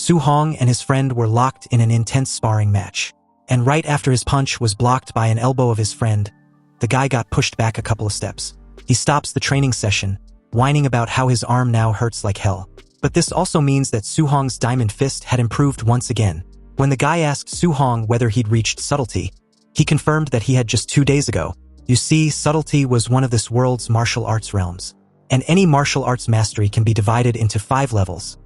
Su-hong and his friend were locked in an intense sparring match. And right after his punch was blocked by an elbow of his friend, the guy got pushed back a couple of steps. He stops the training session, whining about how his arm now hurts like hell. But this also means that Su-hong's diamond fist had improved once again. When the guy asked Su-hong whether he'd reached subtlety, he confirmed that he had just 2 days ago. You see, subtlety was one of this world's martial arts realms. And any martial arts mastery can be divided into 5 levels: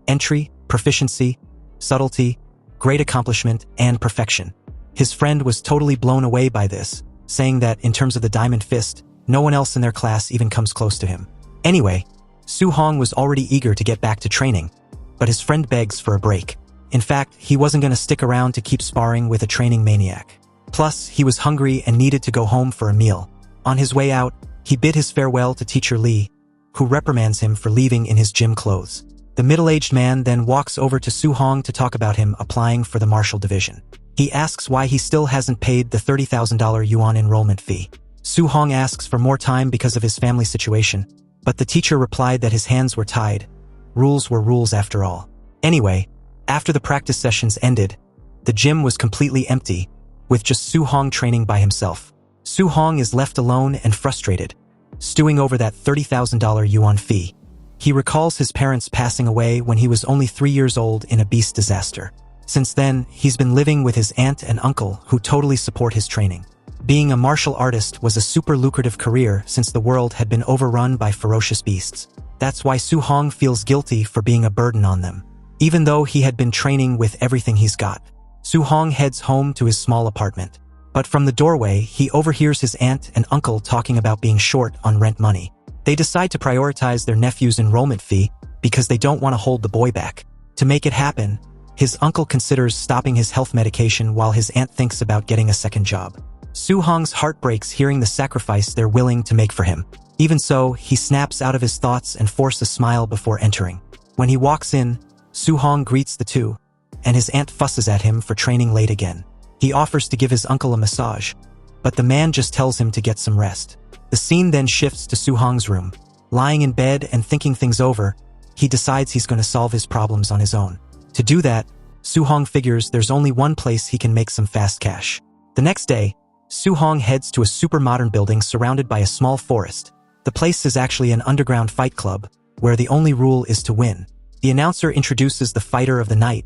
entry, proficiency, subtlety, great accomplishment, and perfection. His friend was totally blown away by this, saying that in terms of the diamond fist, no one else in their class even comes close to him. Anyway, Su-hong was already eager to get back to training, but his friend begs for a break. In fact, he wasn't going to stick around to keep sparring with a training maniac. Plus, he was hungry and needed to go home for a meal. On his way out, he bid his farewell to teacher Lee, who reprimands him for leaving in his gym clothes. The middle-aged man then walks over to Su-hong to talk about him applying for the martial division. He asks why he still hasn't paid the $30,000 yuan enrollment fee. Su-hong asks for more time because of his family situation, but the teacher replied that his hands were tied. Rules were rules after all. Anyway, after the practice sessions ended, the gym was completely empty, with just Su-hong training by himself. Su-hong is left alone and frustrated, stewing over that $30,000 yuan fee. He recalls his parents passing away when he was only 3 years old in a beast disaster. Since then, he's been living with his aunt and uncle who totally support his training. Being a martial artist was a super lucrative career since the world had been overrun by ferocious beasts. That's why Su-hong feels guilty for being a burden on them. Even though he had been training with everything he's got, Su-hong heads home to his small apartment. But from the doorway, he overhears his aunt and uncle talking about being short on rent money. They decide to prioritize their nephew's enrollment fee because they don't want to hold the boy back. To make it happen, his uncle considers stopping his health medication while his aunt thinks about getting a second job. Su-hong's heart breaks hearing the sacrifice they're willing to make for him. Even so, he snaps out of his thoughts and forces a smile before entering. When he walks in, Su-hong greets the two, and his aunt fusses at him for training late again. He offers to give his uncle a massage, but the man just tells him to get some rest. The scene then shifts to Su-hong's room. Lying in bed and thinking things over, he decides he's going to solve his problems on his own. To do that, Su-hong figures there's only one place he can make some fast cash. The next day, Su-hong heads to a super modern building surrounded by a small forest. The place is actually an underground fight club, where the only rule is to win. The announcer introduces the fighter of the night,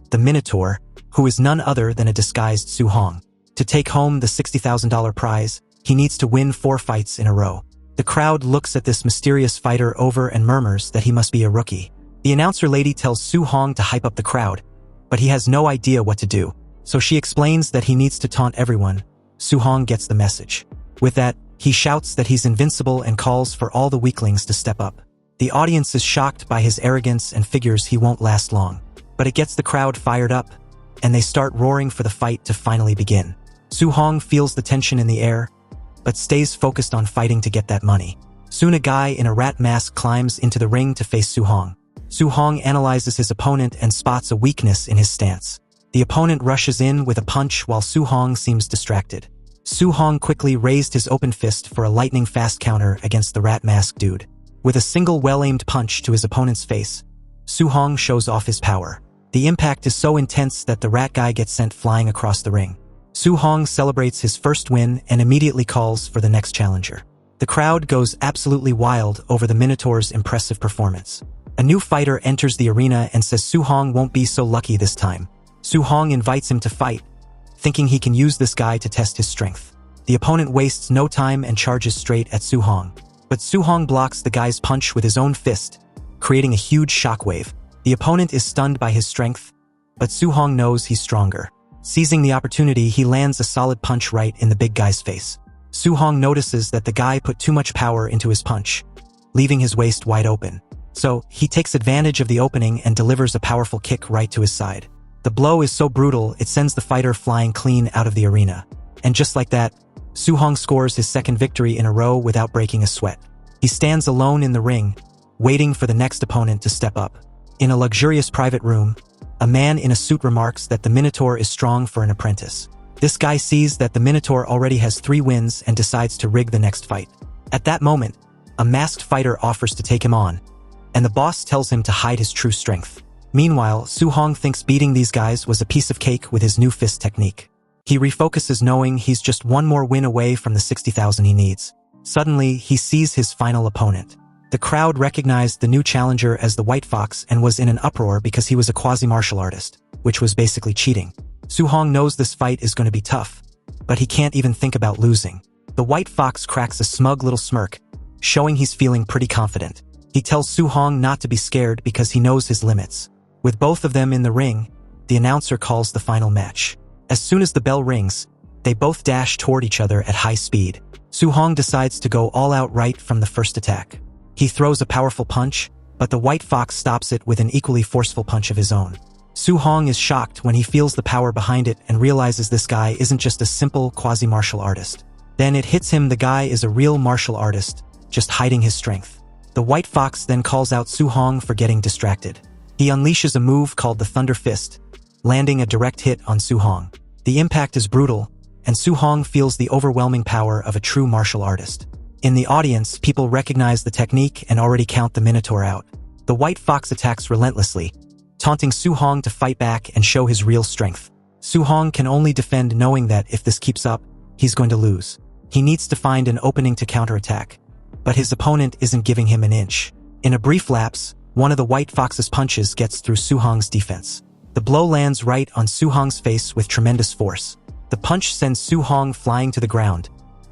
the Minotaur, who is none other than a disguised Su-hong. To take home the $60,000 prize, he needs to win 4 fights in a row. The crowd looks at this mysterious fighter over and murmurs that he must be a rookie. The announcer lady tells Su-hong to hype up the crowd, but he has no idea what to do, so she explains that he needs to taunt everyone. Su-hong gets the message. With that, he shouts that he's invincible and calls for all the weaklings to step up. The audience is shocked by his arrogance and figures he won't last long. But it gets the crowd fired up, and they start roaring for the fight to finally begin. Su-hong feels the tension in the air, but stays focused on fighting to get that money. Soon a guy in a rat mask climbs into the ring to face Su-hong. Su-hong analyzes his opponent and spots a weakness in his stance. The opponent rushes in with a punch while Su-hong seems distracted. Su-hong quickly raised his open fist for a lightning-fast counter against the rat mask dude. With a single well-aimed punch to his opponent's face, Su-hong shows off his power. The impact is so intense that the rat guy gets sent flying across the ring. Su-hong celebrates his first win and immediately calls for the next challenger. The crowd goes absolutely wild over the Minotaur's impressive performance. A new fighter enters the arena and says Su-hong won't be so lucky this time. Su-hong invites him to fight, thinking he can use this guy to test his strength. The opponent wastes no time and charges straight at Su-hong. But Su-hong blocks the guy's punch with his own fist, creating a huge shockwave. The opponent is stunned by his strength, but Su-hong knows he's stronger. Seizing the opportunity, he lands a solid punch right in the big guy's face. Su-hong notices that the guy put too much power into his punch, leaving his waist wide open. So, he takes advantage of the opening and delivers a powerful kick right to his side. The blow is so brutal, it sends the fighter flying clean out of the arena. And just like that, Su-hong scores his second victory in a row without breaking a sweat. He stands alone in the ring, waiting for the next opponent to step up. In a luxurious private room, a man in a suit remarks that the Minotaur is strong for an apprentice. This guy sees that the Minotaur already has 3 wins and decides to rig the next fight. At that moment, a masked fighter offers to take him on, and the boss tells him to hide his true strength. Meanwhile, Su-hong thinks beating these guys was a piece of cake with his new fist technique. He refocuses knowing he's just one more win away from the 60,000 he needs. Suddenly, he sees his final opponent. The crowd recognized the new challenger as the White Fox and was in an uproar because he was a quasi-martial artist, which was basically cheating. Su-hong knows this fight is going to be tough, but he can't even think about losing. The White Fox cracks a smug little smirk, showing he's feeling pretty confident. He tells Su-hong not to be scared because he knows his limits. With both of them in the ring, the announcer calls the final match. As soon as the bell rings, they both dash toward each other at high speed. Su-hong decides to go all out right from the first attack. He throws a powerful punch, but the White Fox stops it with an equally forceful punch of his own. Su-hong is shocked when he feels the power behind it and realizes this guy isn't just a simple quasi-martial artist. Then it hits him the guy is a real martial artist, just hiding his strength. The White Fox then calls out Su-hong for getting distracted. He unleashes a move called the Thunder Fist, landing a direct hit on Su-hong. The impact is brutal, and Su-hong feels the overwhelming power of a true martial artist. In the audience, people recognize the technique and already count the Minotaur out. The White Fox attacks relentlessly, taunting Su-hong to fight back and show his real strength. Su-hong can only defend knowing that if this keeps up, he's going to lose. He needs to find an opening to counterattack, but his opponent isn't giving him an inch. In a brief lapse, one of the White Fox's punches gets through Su-hong's defense. The blow lands right on Su-hong's face with tremendous force. The punch sends Su-hong flying to the ground,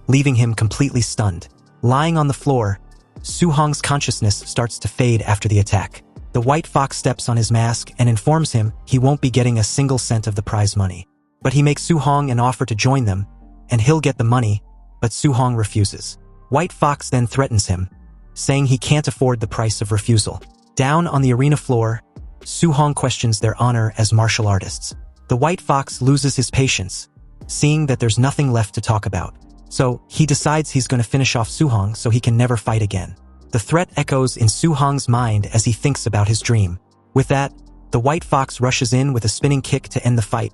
leaving him completely stunned. Lying on the floor, Su-hong's consciousness starts to fade after the attack. The White Fox steps on his mask and informs him he won't be getting a single cent of the prize money. But he makes Su-hong an offer to join them, and he'll get the money, but Su-hong refuses. White Fox then threatens him, saying he can't afford the price of refusal. Down on the arena floor, Su-hong questions their honor as martial artists. The White Fox loses his patience, seeing that there's nothing left to talk about. So, he decides he's going to finish off Su-hong so he can never fight again. The threat echoes in Su-hong's mind as he thinks about his dream. With that, the White Fox rushes in with a spinning kick to end the fight,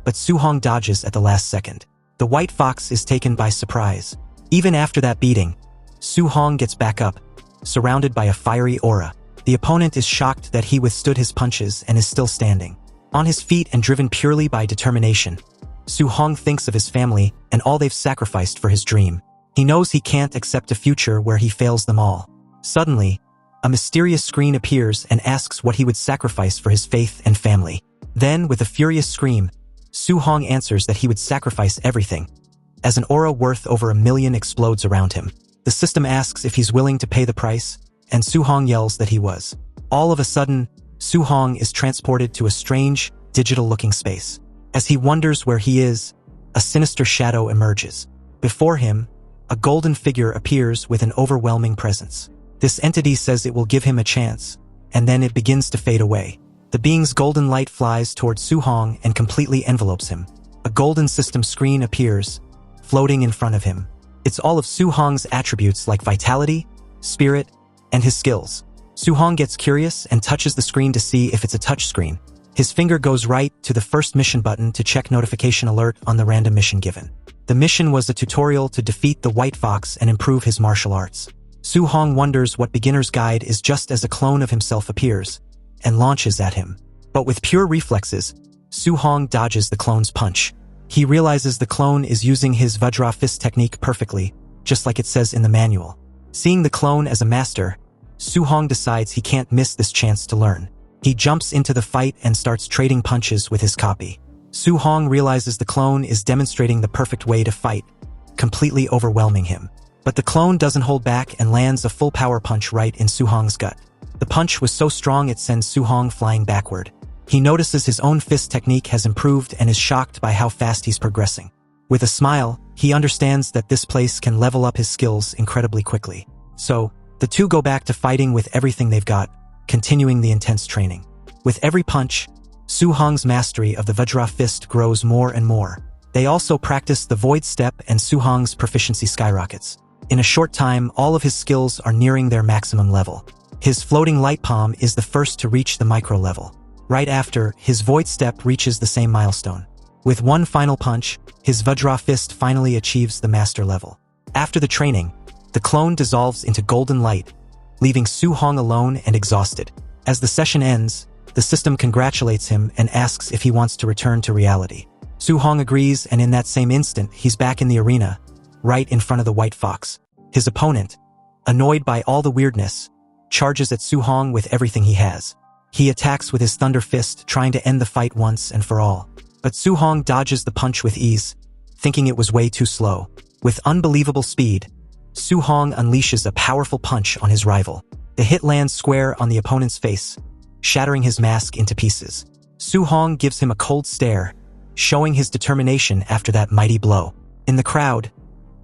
but Su-hong dodges at the last second. The White Fox is taken by surprise. Even after that beating, Su-hong gets back up, surrounded by a fiery aura. The opponent is shocked that he withstood his punches and is still standing. On his feet and driven purely by determination, Su-hong thinks of his family and all they've sacrificed for his dream. He knows he can't accept a future where he fails them all. Suddenly, a mysterious screen appears and asks what he would sacrifice for his faith and family. Then, with a furious scream, Su-hong answers that he would sacrifice everything. As an aura worth over 1 million explodes around him, the system asks if he's willing to pay the price, and Su-hong yells that he was. All of a sudden, Su-hong is transported to a strange, digital-looking space. As he wonders where he is, a sinister shadow emerges. Before him, a golden figure appears with an overwhelming presence. This entity says it will give him a chance, and then it begins to fade away. The being's golden light flies towards Su-hong and completely envelopes him. A golden system screen appears, floating in front of him. It's all of Su-hong's attributes like vitality, spirit, and his skills. Su-hong gets curious and touches the screen to see if it's a touch screen. His finger goes right to the first mission button to check notification alert on the random mission given. The mission was a tutorial to defeat the White Fox and improve his martial arts. Su-hong wonders what beginner's guide is just as a clone of himself appears, and launches at him. But with pure reflexes, Su-hong dodges the clone's punch. He realizes the clone is using his Dra Fist technique perfectly, just like it says in the manual. Seeing the clone as a master, Su-hong decides he can't miss this chance to learn. He jumps into the fight and starts trading punches with his copy. Su-hong realizes the clone is demonstrating the perfect way to fight, completely overwhelming him. But the clone doesn't hold back and lands a full power punch right in Su-hong's gut. The punch was so strong it sends Su-hong flying backward. He notices his own fist technique has improved and is shocked by how fast he's progressing. With a smile, he understands that this place can level up his skills incredibly quickly. So, the two go back to fighting with everything they've got, continuing the intense training. With every punch, Su-hong's mastery of the Dra Fist grows more and more. They also practice the Void Step and Su-hong's proficiency skyrockets. In a short time, all of his skills are nearing their maximum level. His floating light palm is the first to reach the micro level. Right after, his Void Step reaches the same milestone. With one final punch, his Dra Fist finally achieves the master level. After the training, the clone dissolves into golden light, leaving Su-hong alone and exhausted. As the session ends, the system congratulates him and asks if he wants to return to reality. Su-hong agrees, and in that same instant, he's back in the arena, right in front of the White Fox. His opponent, annoyed by all the weirdness, charges at Su-hong with everything he has. He attacks with his Thunder Fist, trying to end the fight once and for all. But Su-hong dodges the punch with ease, thinking it was way too slow. With unbelievable speed, Su-hong unleashes a powerful punch on his rival. The hit lands square on the opponent's face, shattering his mask into pieces. Su-hong gives him a cold stare, showing his determination after that mighty blow. In the crowd,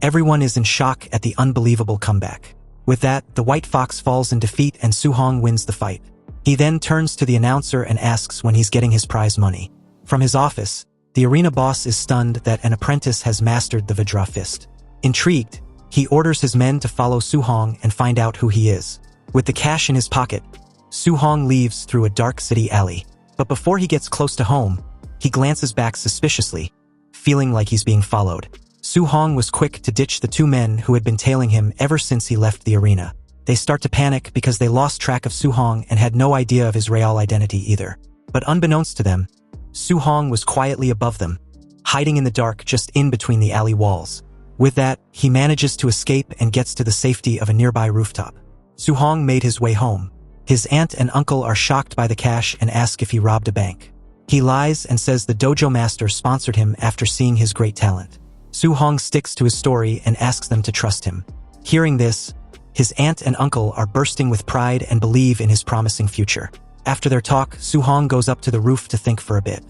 everyone is in shock at the unbelievable comeback. With that, the White Fox falls in defeat and Su-hong wins the fight. He then turns to the announcer and asks when he's getting his prize money. From his office, the arena boss is stunned that an apprentice has mastered the Dra Fist. Intrigued, he orders his men to follow Su-hong and find out who he is. With the cash in his pocket, Su-hong leaves through a dark city alley. But before he gets close to home, he glances back suspiciously, feeling like he's being followed. Su-hong was quick to ditch the two men who had been tailing him ever since he left the arena. They start to panic because they lost track of Su-hong and had no idea of his real identity either. But unbeknownst to them, Su-hong was quietly above them, hiding in the dark just in between the alley walls. With that, he manages to escape and gets to the safety of a nearby rooftop. Su-hong made his way home. His aunt and uncle are shocked by the cash and ask if he robbed a bank. He lies and says the dojo master sponsored him after seeing his great talent. Su-hong sticks to his story and asks them to trust him. Hearing this, his aunt and uncle are bursting with pride and believe in his promising future. After their talk, Su-hong goes up to the roof to think for a bit.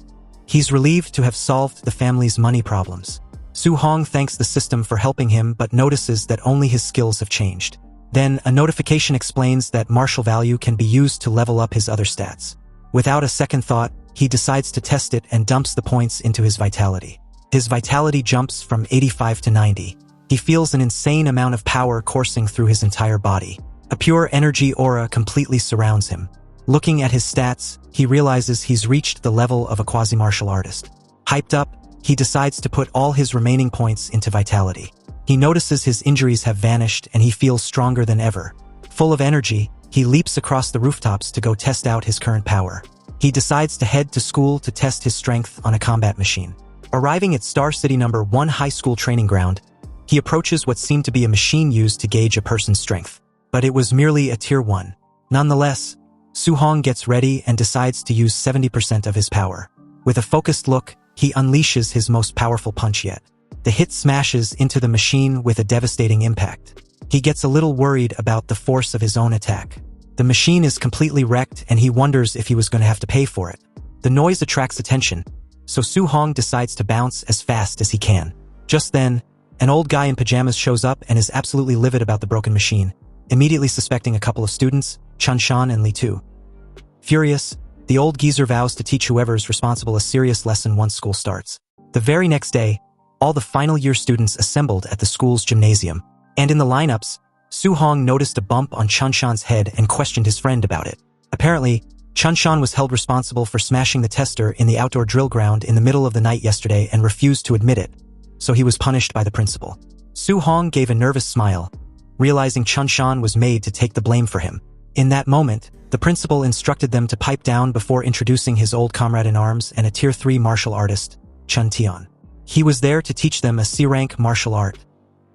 He's relieved to have solved the family's money problems. Su-hong thanks the system for helping him but notices that only his skills have changed. Then, a notification explains that martial value can be used to level up his other stats. Without a second thought, he decides to test it and dumps the points into his vitality. His vitality jumps from 85 to 90. He feels an insane amount of power coursing through his entire body. A pure energy aura completely surrounds him. Looking at his stats, he realizes he's reached the level of a quasi-martial artist. Hyped up, he decides to put all his remaining points into vitality. He notices his injuries have vanished and he feels stronger than ever. Full of energy, he leaps across the rooftops to go test out his current power. He decides to head to school to test his strength on a combat machine. Arriving at Star City No. 1 high school training ground, he approaches what seemed to be a machine used to gauge a person's strength. But it was merely a Tier 1. Nonetheless, Su-hong gets ready and decides to use 70% of his power. With a focused look, he unleashes his most powerful punch yet. The hit smashes into the machine with a devastating impact. He gets a little worried about the force of his own attack. The machine is completely wrecked and he wonders if he was going to have to pay for it. The noise attracts attention, so Su-hong decides to bounce as fast as he can. Just then, an old guy in pajamas shows up and is absolutely livid about the broken machine, immediately suspecting a couple of students, Chun-shan and Li-tu. Furious, the old geezer vows to teach whoever's responsible a serious lesson once school starts. The very next day, all the final year students assembled at the school's gymnasium, and in the lineups, Su-hong noticed a bump on Chun-shan's head and questioned his friend about it. Apparently, Chun-shan was held responsible for smashing the tester in the outdoor drill ground in the middle of the night yesterday and refused to admit it, so he was punished by the principal. Su-hong gave a nervous smile, realizing Chun-shan was made to take the blame for him. In that moment, the principal instructed them to pipe down before introducing his old comrade-in-arms and a Tier 3 martial artist, Chun-tian. He was there to teach them a C-rank martial art,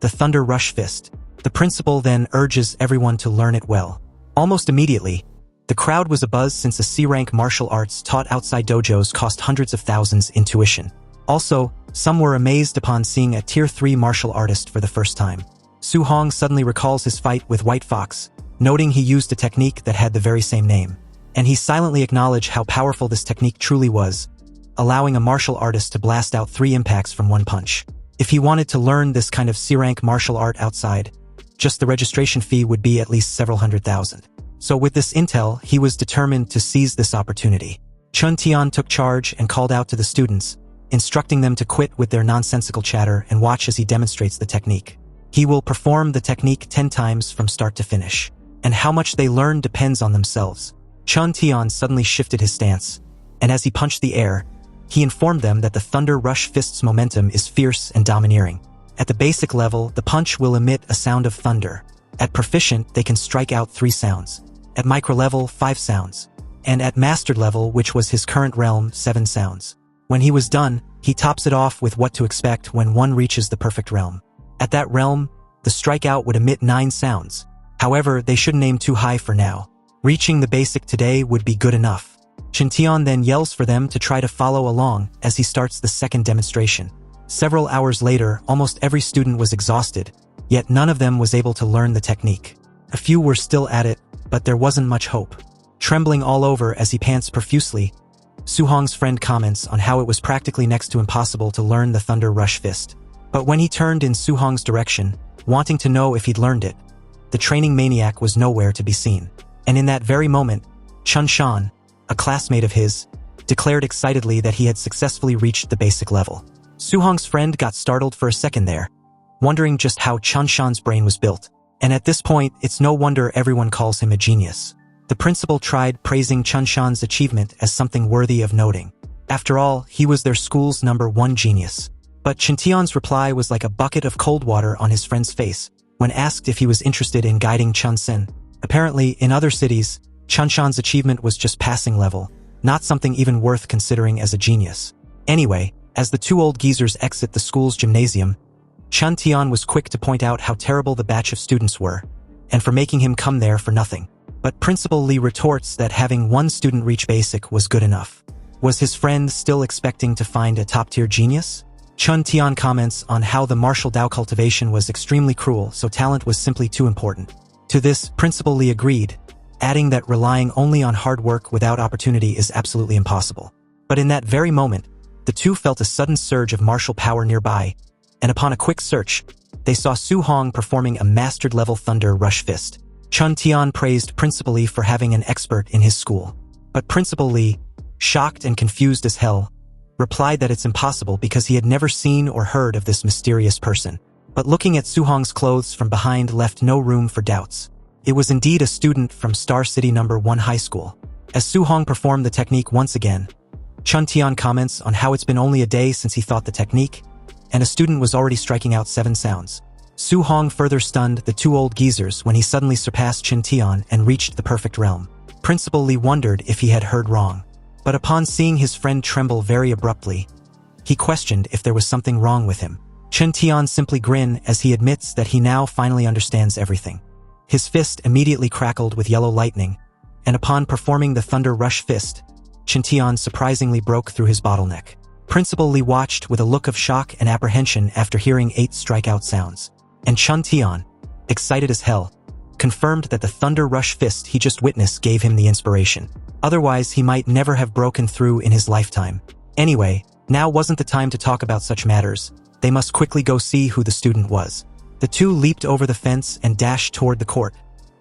the Thunder Rush Fist. The principal then urges everyone to learn it well. Almost immediately, the crowd was abuzz since a C-rank martial arts taught outside dojos cost hundreds of thousands in tuition. Also, some were amazed upon seeing a Tier 3 martial artist for the first time. Su-hong suddenly recalls his fight with White Fox, noting he used a technique that had the very same name. And he silently acknowledged how powerful this technique truly was, allowing a martial artist to blast out 3 impacts from one punch. If he wanted to learn this kind of C-rank martial art outside, just the registration fee would be at least several $100,000. So with this intel, he was determined to seize this opportunity. Chun-tian took charge and called out to the students, instructing them to quit with their nonsensical chatter and watch as he demonstrates the technique. He will perform the technique 10 times from start to finish, and how much they learn depends on themselves. Chun-tian suddenly shifted his stance, and as he punched the air, he informed them that the Thunder Rush Fist's momentum is fierce and domineering. At the basic level, the punch will emit a sound of thunder. At Proficient, they can strike out 3 sounds. At micro level, 5 sounds. and at mastered level, which was his current realm, 7 sounds. When he was done, he tops it off with what to expect when one reaches the perfect realm. At that realm, the strikeout would emit 9 sounds. However, they shouldn't aim too high for now. Reaching the basic today would be good enough. Chintian then yells for them to try to follow along as he starts the second demonstration. Several hours later, almost every student was exhausted, yet none of them was able to learn the technique. A few were still at it, but there wasn't much hope. Trembling all over as he pants profusely, Su-hong's friend comments on how it was practically next to impossible to learn the Thunder Rush Fist. But when he turned in Su-hong's direction, wanting to know if he'd learned it, the training maniac was nowhere to be seen. And in that very moment, Chun Shan, a classmate of his, declared excitedly that he had successfully reached the basic level. Su-hong's friend got startled for a second there, wondering just how Chun Shan's brain was built. And at this point, it's no wonder everyone calls him a genius. The principal tried praising Chun Shan's achievement as something worthy of noting. After all, he was their school's #1 genius. But Chintian's reply was like a bucket of cold water on his friend's face when asked if he was interested in guiding Chun Sen. Apparently, in other cities, Chun Shan's achievement was just passing level, not something even worth considering as a genius. Anyway, as the 2 old geezers exit the school's gymnasium, Chun Tian was quick to point out how terrible the batch of students were, and for making him come there for nothing. But Principal Lee retorts that having 1 student reach basic was good enough. Was his friend still expecting to find a top-tier genius? Chun Tian comments on how the martial Dao cultivation was extremely cruel, so talent was simply too important. To this, Principal Lee agreed, adding that relying only on hard work without opportunity is absolutely impossible. But in that very moment, the two felt a sudden surge of martial power nearby, and upon a quick search, they saw Su-hong performing a mastered-level Thunder Rush Fist. Chun Tian praised Principal Lee for having an expert in his school. But Principal Lee, shocked and confused as hell, replied that it's impossible because he had never seen or heard of this mysterious person. But looking at Su-hong's clothes from behind left no room for doubts. It was indeed a student from Star City #1 High School. As Su-hong performed the technique once again, Chun Tian comments on how it's been only a day since he thought the technique, and a student was already striking out 7 sounds. Su-hong further stunned the 2 old geezers when he suddenly surpassed Chun Tian and reached the perfect realm. Principal Lee wondered if he had heard wrong. But upon seeing his friend tremble very abruptly, he questioned if there was something wrong with him. Chun Tian simply grinned as he admits that he now finally understands everything. His fist immediately crackled with yellow lightning, and upon performing the Thunder Rush Fist, Chun Tian surprisingly broke through his bottleneck. Principal Lee watched with a look of shock and apprehension after hearing 8 strikeout sounds. And Chun Tian, excited as hell, confirmed that the Thunder Rush Fist he just witnessed gave him the inspiration. Otherwise, he might never have broken through in his lifetime. Anyway, now wasn't the time to talk about such matters. They must quickly go see who the student was. The two leaped over the fence and dashed toward the court,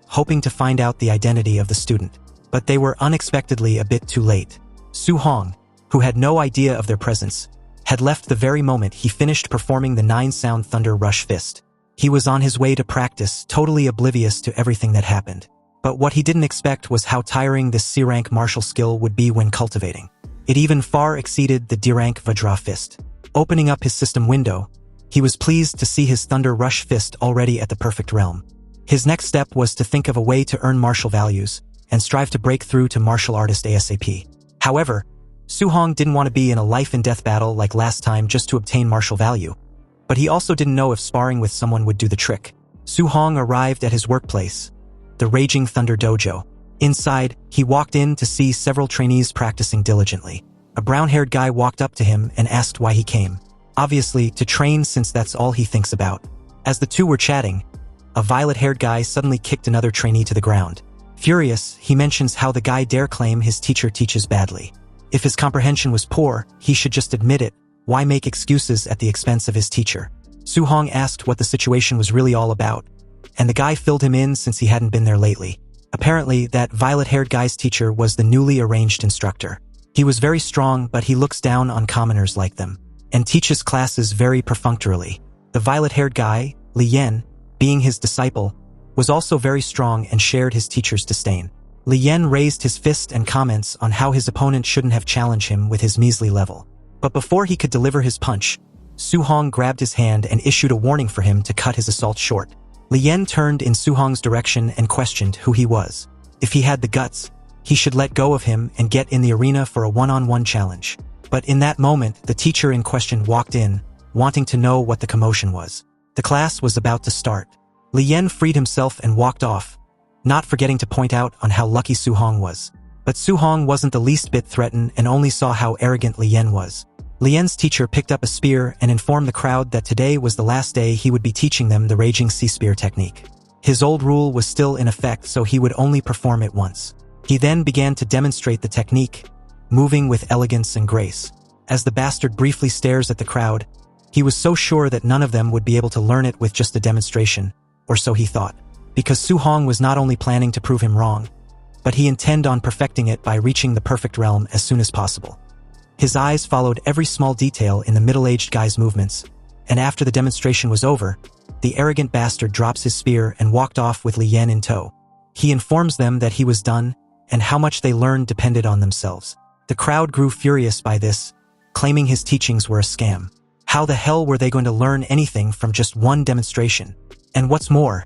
hoping to find out the identity of the student. But they were unexpectedly a bit too late. Su-hong, who had no idea of their presence, had left the very moment he finished performing the 9-sound Thunder Rush Fist. He was on his way to practice, totally oblivious to everything that happened. But what he didn't expect was how tiring this C-rank martial skill would be when cultivating. It even far exceeded the D-rank Vajra Fist. Opening up his system window, he was pleased to see his Thunder Rush Fist already at the perfect realm. His next step was to think of a way to earn martial values and strive to break through to martial artist ASAP. However, Su-hong didn't want to be in a life-and-death battle like last time just to obtain martial value. But he also didn't know if sparring with someone would do the trick. Su-hong arrived at his workplace, the Raging Thunder Dojo. Inside, he walked in to see several trainees practicing diligently. A brown-haired guy walked up to him and asked why he came. Obviously, to train, since that's all he thinks about. As the two were chatting, a violet-haired guy suddenly kicked another trainee to the ground. Furious, he mentions how the guy dare claim his teacher teaches badly. If his comprehension was poor, he should just admit it. Why make excuses at the expense of his teacher? Su-hong asked what the situation was really all about, and the guy filled him in since he hadn't been there lately. Apparently, that violet-haired guy's teacher was the newly arranged instructor. He was very strong, but he looks down on commoners like them, and teaches classes very perfunctorily. The violet-haired guy, Li Yan, being his disciple, was also very strong and shared his teacher's disdain. Li Yan raised his fist and comments on how his opponent shouldn't have challenged him with his measly level. But before he could deliver his punch, Su-hong grabbed his hand and issued a warning for him to cut his assault short. Li Yan turned in Su-hong's direction and questioned who he was. If he had the guts, he should let go of him and get in the arena for a one-on-one challenge. But in that moment, the teacher in question walked in, wanting to know what the commotion was. The class was about to start. Li Yan freed himself and walked off, not forgetting to point out on how lucky Su Hong was. But Su Hong wasn't the least bit threatened and only saw how arrogant Li Yan was. Li Yan's teacher picked up a spear and informed the crowd that today was the last day he would be teaching them the Raging Sea Spear technique. His old rule was still in effect, so he would only perform it once. He then began to demonstrate the technique, moving with elegance and grace. As the bastard briefly stares at the crowd, he was so sure that none of them would be able to learn it with just a demonstration, or so he thought. Because Su Hong was not only planning to prove him wrong, but he intended on perfecting it by reaching the perfect realm as soon as possible. His eyes followed every small detail in the middle-aged guy's movements, and after the demonstration was over, the arrogant bastard drops his spear and walked off with Li Yan in tow. He informs them that he was done, and how much they learned depended on themselves. The crowd grew furious by this, claiming his teachings were a scam. How the hell were they going to learn anything from just one demonstration? And what's more,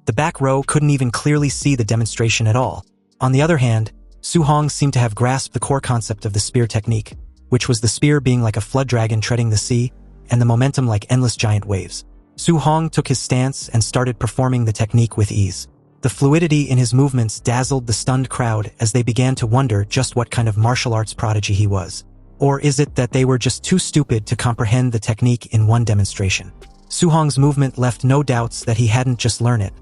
the back row couldn't even clearly see the demonstration at all. On the other hand, Su Hong seemed to have grasped the core concept of the spear technique, which was the spear being like a flood dragon treading the sea, and the momentum like endless giant waves. Su Hong took his stance and started performing the technique with ease. The fluidity in his movements dazzled the stunned crowd as they began to wonder just what kind of martial arts prodigy he was. Or is it that they were just too stupid to comprehend the technique in one demonstration? Su Hong's movement left no doubts that he hadn't just learned it,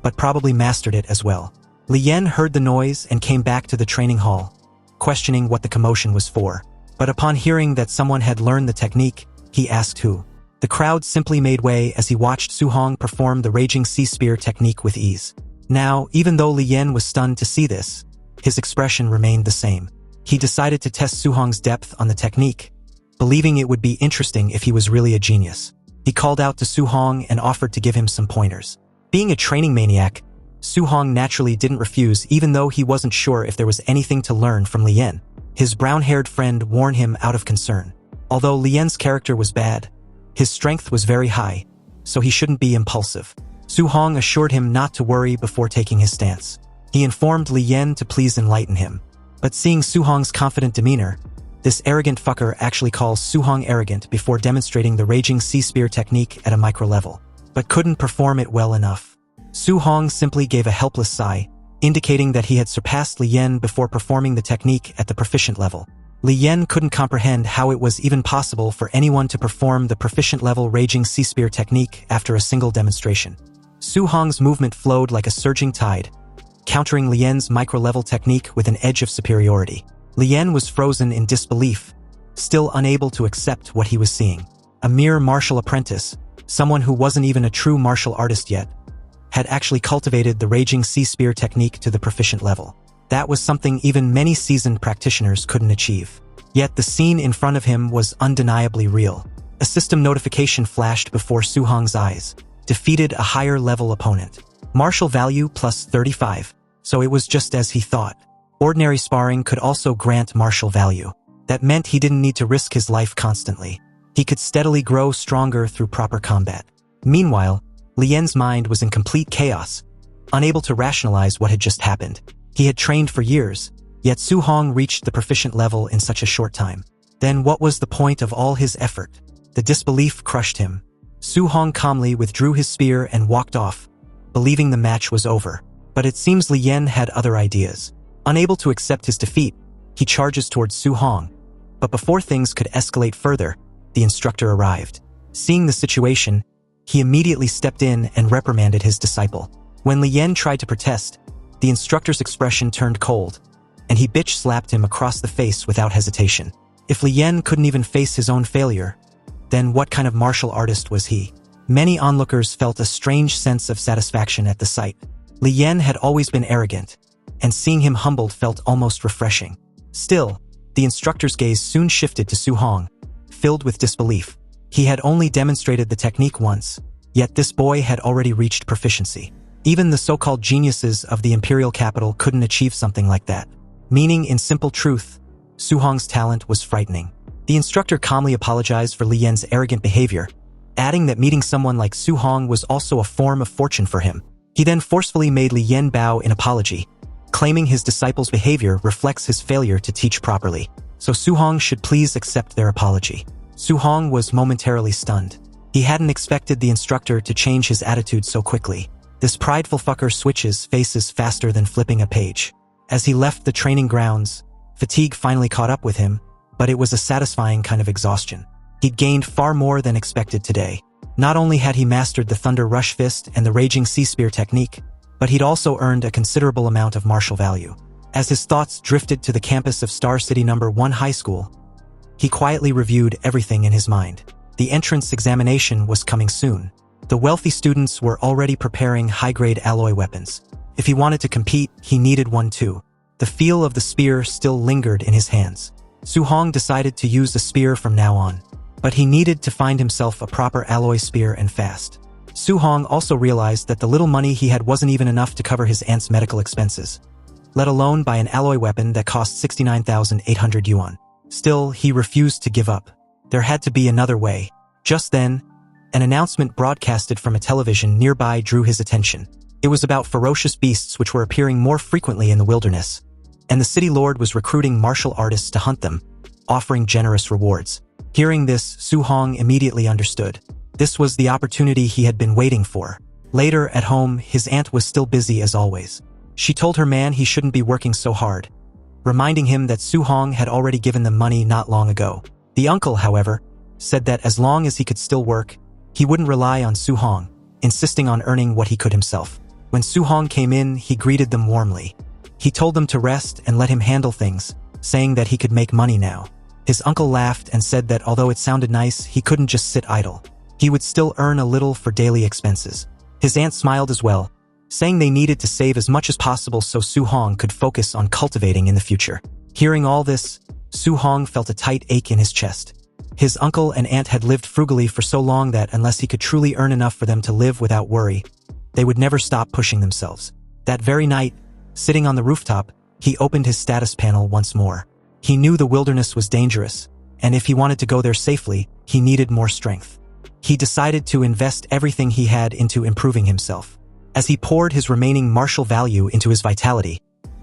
but probably mastered it as well. Li Yan heard the noise and came back to the training hall, questioning what the commotion was for. But upon hearing that someone had learned the technique, he asked who. The crowd simply made way as he watched Su Hong perform the Raging Sea Spear technique with ease. Now, even though Li Yan was stunned to see this, his expression remained the same. He decided to test Su Hong's depth on the technique, believing it would be interesting if he was really a genius. He called out to Su Hong and offered to give him some pointers. Being a training maniac, Su Hong naturally didn't refuse, even though he wasn't sure if there was anything to learn from Li Yan. His brown-haired friend warned him out of concern. Although Li Yan's character was bad, his strength was very high, so he shouldn't be impulsive. Su Hong assured him not to worry before taking his stance. He informed Li Yan to please enlighten him. But seeing Su Hong's confident demeanor, this arrogant fucker actually calls Su Hong arrogant before demonstrating the Raging Sea Spear technique at a micro level, but couldn't perform it well enough. Su Hong simply gave a helpless sigh, indicating that he had surpassed Li Yan before performing the technique at the proficient level. Li Yan couldn't comprehend how it was even possible for anyone to perform the proficient level Raging Sea Spear technique after a single demonstration. Su Hong's movement flowed like a surging tide, countering Li Yan's micro-level technique with an edge of superiority. Li Yan was frozen in disbelief, still unable to accept what he was seeing. A mere martial apprentice, someone who wasn't even a true martial artist yet, had actually cultivated the Raging Sea Spear technique to the proficient level. That was something even many seasoned practitioners couldn't achieve. Yet the scene in front of him was undeniably real. A system notification flashed before Su Hong's eyes. Defeated a higher-level opponent. Martial value plus 35. So it was just as he thought. Ordinary sparring could also grant martial value. That meant he didn't need to risk his life constantly. He could steadily grow stronger through proper combat. Meanwhile, Li Yan's mind was in complete chaos, unable to rationalize what had just happened. He had trained for years, yet Su Hong reached the proficient level in such a short time. Then what was the point of all his effort? The disbelief crushed him. Su Hong calmly withdrew his spear and walked off, believing the match was over. But it seems Li Yan had other ideas. Unable to accept his defeat, he charges towards Su Hong. But before things could escalate further, the instructor arrived. Seeing the situation, he immediately stepped in and reprimanded his disciple. When Li Yan tried to protest, the instructor's expression turned cold, and he bitch-slapped him across the face without hesitation. If Li Yan couldn't even face his own failure, then what kind of martial artist was he? Many onlookers felt a strange sense of satisfaction at the sight. Li Yan had always been arrogant, and seeing him humbled felt almost refreshing. Still, the instructor's gaze soon shifted to Su Hong, filled with disbelief. He had only demonstrated the technique once, yet this boy had already reached proficiency. Even the so-called geniuses of the imperial capital couldn't achieve something like that. Meaning, in simple truth, Su Hong's talent was frightening. The instructor calmly apologized for Li Yan's arrogant behavior, adding that meeting someone like Su Hong was also a form of fortune for him. He then forcefully made Li Yan bow in apology, claiming his disciples' behavior reflects his failure to teach properly. So Su-hong should please accept their apology. Su-hong was momentarily stunned. He hadn't expected the instructor to change his attitude so quickly. This prideful fucker switches faces faster than flipping a page. As he left the training grounds, fatigue finally caught up with him, but it was a satisfying kind of exhaustion. He'd gained far more than expected today. Not only had he mastered the Thunder Rush Fist and the Raging Sea Spear technique, but he'd also earned a considerable amount of martial value. As his thoughts drifted to the campus of Star City No. 1 High School, he quietly reviewed everything in his mind. The entrance examination was coming soon. The wealthy students were already preparing high-grade alloy weapons. If he wanted to compete, he needed one too. The feel of the spear still lingered in his hands. Su-hong decided to use the spear from now on, but he needed to find himself a proper alloy spear and fast. Su-hong also realized that the little money he had wasn't even enough to cover his aunt's medical expenses, let alone buy an alloy weapon that cost 69,800 yuan. Still, he refused to give up. There had to be another way. Just then, an announcement broadcasted from a television nearby drew his attention. It was about ferocious beasts which were appearing more frequently in the wilderness, and the city lord was recruiting martial artists to hunt them, offering generous rewards. Hearing this, Su-hong immediately understood. This was the opportunity he had been waiting for. Later, at home, his aunt was still busy as always. She told her man he shouldn't be working so hard, reminding him that Su-hong had already given them money not long ago. The uncle, however, said that as long as he could still work, he wouldn't rely on Su-hong, insisting on earning what he could himself. When Su-hong came in, he greeted them warmly. He told them to rest and let him handle things, saying that he could make money now. His uncle laughed and said that although it sounded nice, he couldn't just sit idle. He would still earn a little for daily expenses. His aunt smiled as well, saying they needed to save as much as possible so Su-hong could focus on cultivating in the future. Hearing all this, Su-hong felt a tight ache in his chest. His uncle and aunt had lived frugally for so long that unless he could truly earn enough for them to live without worry, they would never stop pushing themselves. That very night, sitting on the rooftop, he opened his status panel once more. He knew the wilderness was dangerous, and if he wanted to go there safely, he needed more strength. He decided to invest everything he had into improving himself. As he poured his remaining martial value into his vitality,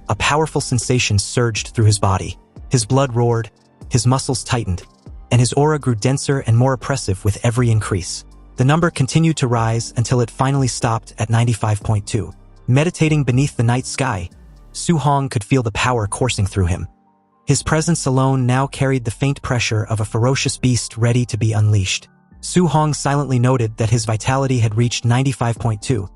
a powerful sensation surged through his body. His blood roared, his muscles tightened, and his aura grew denser and more oppressive with every increase. The number continued to rise until it finally stopped at 95.2. Meditating beneath the night sky, Su-hong could feel the power coursing through him. His presence alone now carried the faint pressure of a ferocious beast ready to be unleashed. Su-hong silently noted that his vitality had reached 95.2,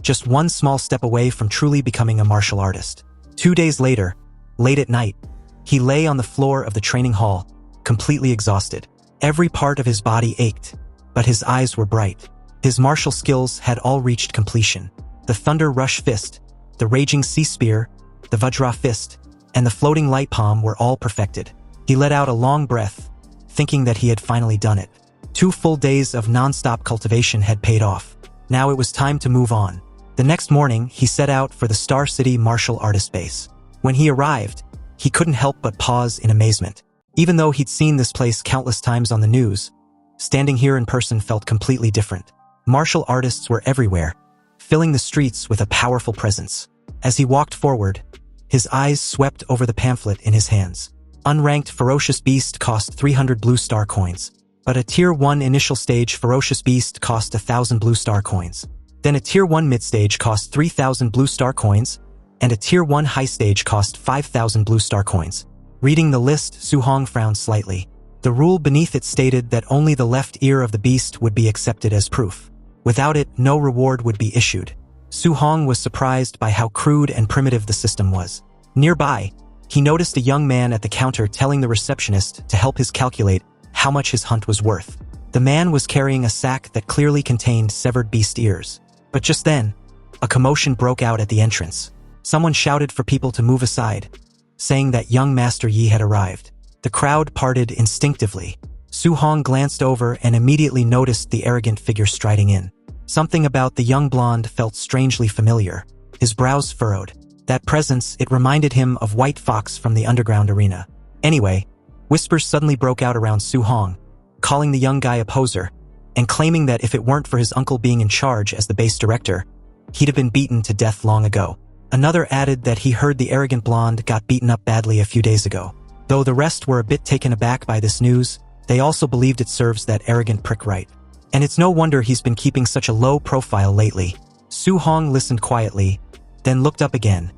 just one small step away from truly becoming a martial artist. 2 days later, late at night, he lay on the floor of the training hall, completely exhausted. Every part of his body ached, but his eyes were bright. His martial skills had all reached completion. The Thunder Rush Fist, the Raging Sea Spear, the Vajra Fist, and the Floating Light Palm were all perfected. He let out a long breath, thinking that he had finally done it. 2 full days of non-stop cultivation had paid off. Now it was time to move on. The next morning, he set out for the Star City Martial Artist Base. When he arrived, he couldn't help but pause in amazement. Even though he'd seen this place countless times on the news, standing here in person felt completely different. Martial artists were everywhere, filling the streets with a powerful presence. As he walked forward, his eyes swept over the pamphlet in his hands. Unranked Ferocious Beast cost 300 blue star coins, but a Tier 1 initial stage Ferocious Beast cost 1,000 blue star coins. Then a Tier 1 mid-stage cost 3,000 blue star coins, and a Tier 1 high stage cost 5,000 blue star coins. Reading the list, Su-hong frowned slightly. The rule beneath it stated that only the left ear of the beast would be accepted as proof. Without it, no reward would be issued. Su-hong was surprised by how crude and primitive the system was. Nearby, he noticed a young man at the counter telling the receptionist to help his calculate how much his hunt was worth. The man was carrying a sack that clearly contained severed beast ears. But just then, a commotion broke out at the entrance. Someone shouted for people to move aside, saying that young Master Yi had arrived. The crowd parted instinctively. Su-hong glanced over and immediately noticed the arrogant figure striding in. Something about the young blonde felt strangely familiar. His brows furrowed. That presence, it reminded him of White Fox from the underground arena. Anyway, whispers suddenly broke out around Su-hong, calling the young guy a poser, and claiming that if it weren't for his uncle being in charge as the base director, he'd have been beaten to death long ago. Another added that he heard the arrogant blonde got beaten up badly a few days ago. Though the rest were a bit taken aback by this news, they also believed it serves that arrogant prick right. And it's no wonder he's been keeping such a low profile lately. Su Hong listened quietly, then looked up again,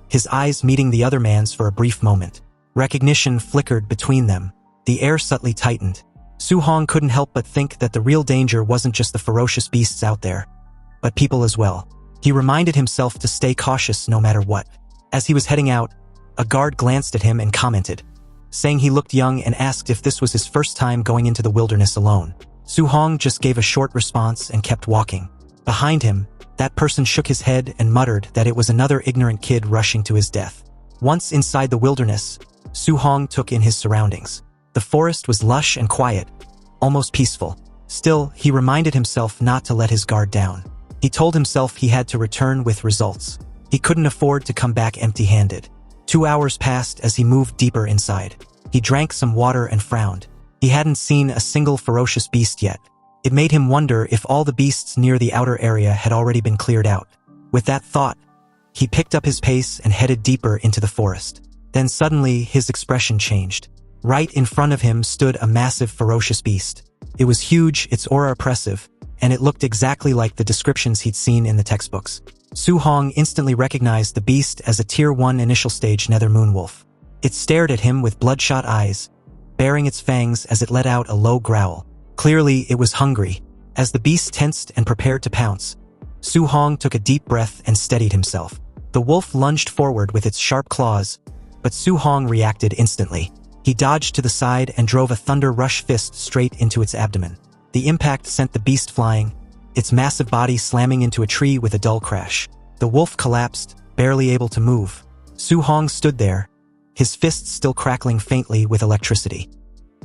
his eyes meeting the other man's for a brief moment. Recognition flickered between them. The air subtly tightened. Su Hong couldn't help but think that the real danger wasn't just the ferocious beasts out there, but people as well. He reminded himself to stay cautious no matter what. As he was heading out, a guard glanced at him and commented, saying he looked young, and asked if this was his first time going into the wilderness alone. Su Hong just gave a short response and kept walking. Behind him, that person shook his head and muttered that it was another ignorant kid rushing to his death. Once inside the wilderness, Su Hong took in his surroundings. The forest was lush and quiet, almost peaceful. Still, he reminded himself not to let his guard down. He told himself he had to return with results. He couldn't afford to come back empty-handed. 2 hours passed as he moved deeper inside. He drank some water and frowned. He hadn't seen a single ferocious beast yet. It made him wonder if all the beasts near the outer area had already been cleared out. With that thought, he picked up his pace and headed deeper into the forest. Then suddenly, his expression changed. Right in front of him stood a massive ferocious beast. It was huge, its aura oppressive, and it looked exactly like the descriptions he'd seen in the textbooks. Su Hong instantly recognized the beast as a Tier 1 initial stage nether moonwolf. It stared at him with bloodshot eyes, baring its fangs as it let out a low growl. Clearly, it was hungry. As the beast tensed and prepared to pounce, Su Hong took a deep breath and steadied himself. The wolf lunged forward with its sharp claws, but Su Hong reacted instantly. He dodged to the side and drove a thunder rush fist straight into its abdomen. The impact sent the beast flying, its massive body slamming into a tree with a dull crash. The wolf collapsed, barely able to move. Su Hong stood there, his fists still crackling faintly with electricity.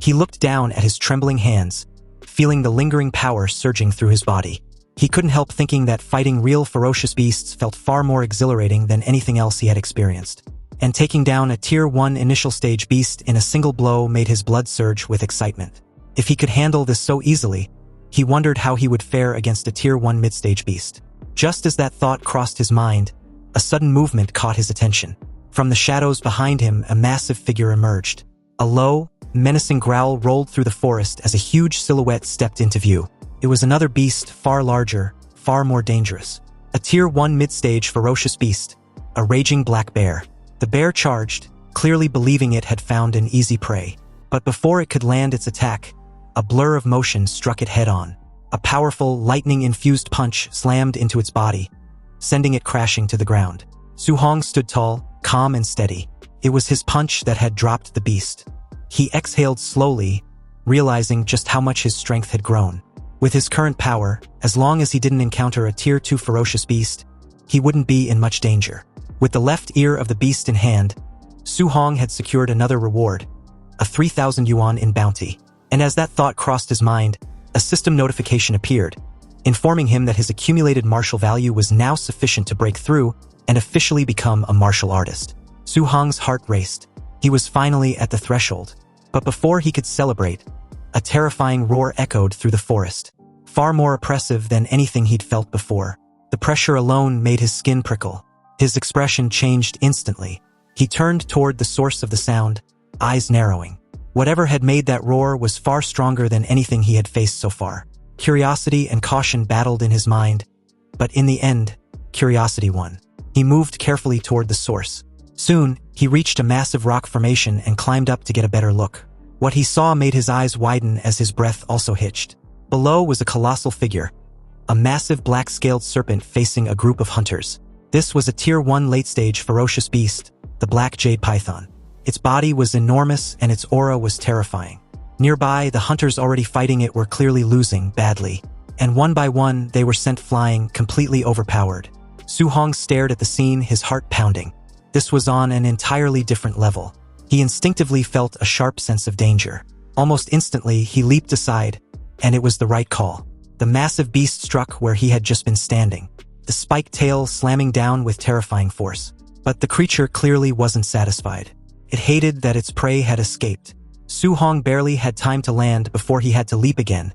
He looked down at his trembling hands, feeling the lingering power surging through his body. He couldn't help thinking that fighting real ferocious beasts felt far more exhilarating than anything else he had experienced. And taking down a Tier 1 initial stage beast in a single blow made his blood surge with excitement. If he could handle this so easily, he wondered how he would fare against a Tier 1 mid-stage beast. Just as that thought crossed his mind, a sudden movement caught his attention. From the shadows behind him, a massive figure emerged. A low, menacing growl rolled through the forest as a huge silhouette stepped into view. It was another beast, far larger, far more dangerous. A Tier 1 mid-stage ferocious beast, a raging black bear. The bear charged, clearly believing it had found an easy prey. But before it could land its attack, a blur of motion struck it head-on. A powerful, lightning-infused punch slammed into its body, sending it crashing to the ground. Su Hong stood tall, calm and steady. It was his punch that had dropped the beast. He exhaled slowly, realizing just how much his strength had grown. With his current power, as long as he didn't encounter a Tier 2 ferocious beast, he wouldn't be in much danger. With the left ear of the beast in hand, Su Hong had secured another reward, a 3,000 yuan in bounty. And as that thought crossed his mind, a system notification appeared, informing him that his accumulated martial value was now sufficient to break through and officially become a martial artist. Su Hong's heart raced. He was finally at the threshold. But before he could celebrate, a terrifying roar echoed through the forest, far more oppressive than anything he'd felt before. The pressure alone made his skin prickle. His expression changed instantly. He turned toward the source of the sound, eyes narrowing. Whatever had made that roar was far stronger than anything he had faced so far. Curiosity and caution battled in his mind, but in the end, curiosity won. He moved carefully toward the source. Soon, he reached a massive rock formation and climbed up to get a better look. What he saw made his eyes widen as his breath also hitched. Below was a colossal figure, a massive black-scaled serpent facing a group of hunters. This was a Tier 1 late-stage ferocious beast, the black jade python. Its body was enormous and its aura was terrifying. Nearby, the hunters already fighting it were clearly losing badly, and one by one they were sent flying, completely overpowered. Su Hong stared at the scene, his heart pounding. This was on an entirely different level. He instinctively felt a sharp sense of danger. Almost instantly, he leaped aside, and it was the right call. The massive beast struck where he had just been standing, the spiked tail slamming down with terrifying force. But the creature clearly wasn't satisfied. It hated that its prey had escaped. Su Hong barely had time to land before he had to leap again,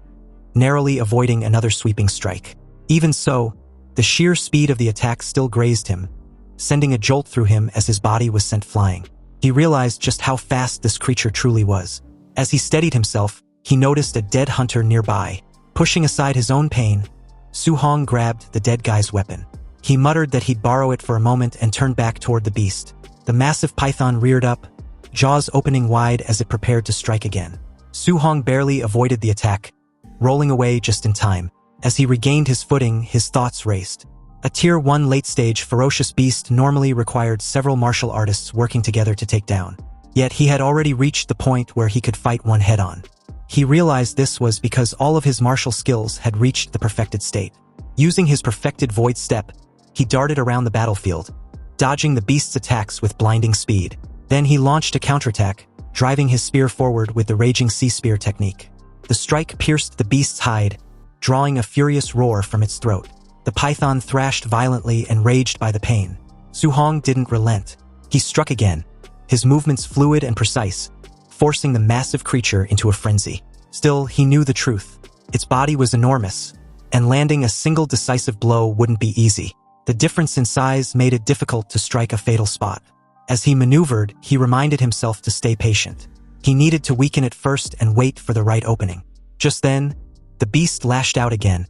narrowly avoiding another sweeping strike. Even so, the sheer speed of the attack still grazed him, sending a jolt through him as his body was sent flying. He realized just how fast this creature truly was. As he steadied himself, he noticed a dead hunter nearby. Pushing aside his own pain, Su-hong grabbed the dead guy's weapon. He muttered that he'd borrow it for a moment and turned back toward the beast. The massive python reared up, jaws opening wide as it prepared to strike again. Su-hong barely avoided the attack, rolling away just in time. As he regained his footing, his thoughts raced. A Tier 1 late-stage Ferocious Beast normally required several martial artists working together to take down. Yet he had already reached the point where he could fight one head-on. He realized this was because all of his martial skills had reached the perfected state. Using his perfected void step, he darted around the battlefield, dodging the beast's attacks with blinding speed. Then he launched a counterattack, driving his spear forward with the Raging Sea Spear technique. The strike pierced the beast's hide, drawing a furious roar from its throat. The python thrashed violently, enraged by the pain. Su-hong didn't relent. He struck again, his movements fluid and precise, forcing the massive creature into a frenzy. Still, he knew the truth. Its body was enormous, and landing a single decisive blow wouldn't be easy. The difference in size made it difficult to strike a fatal spot. As he maneuvered, he reminded himself to stay patient. He needed to weaken it first and wait for the right opening. Just then, the beast lashed out again,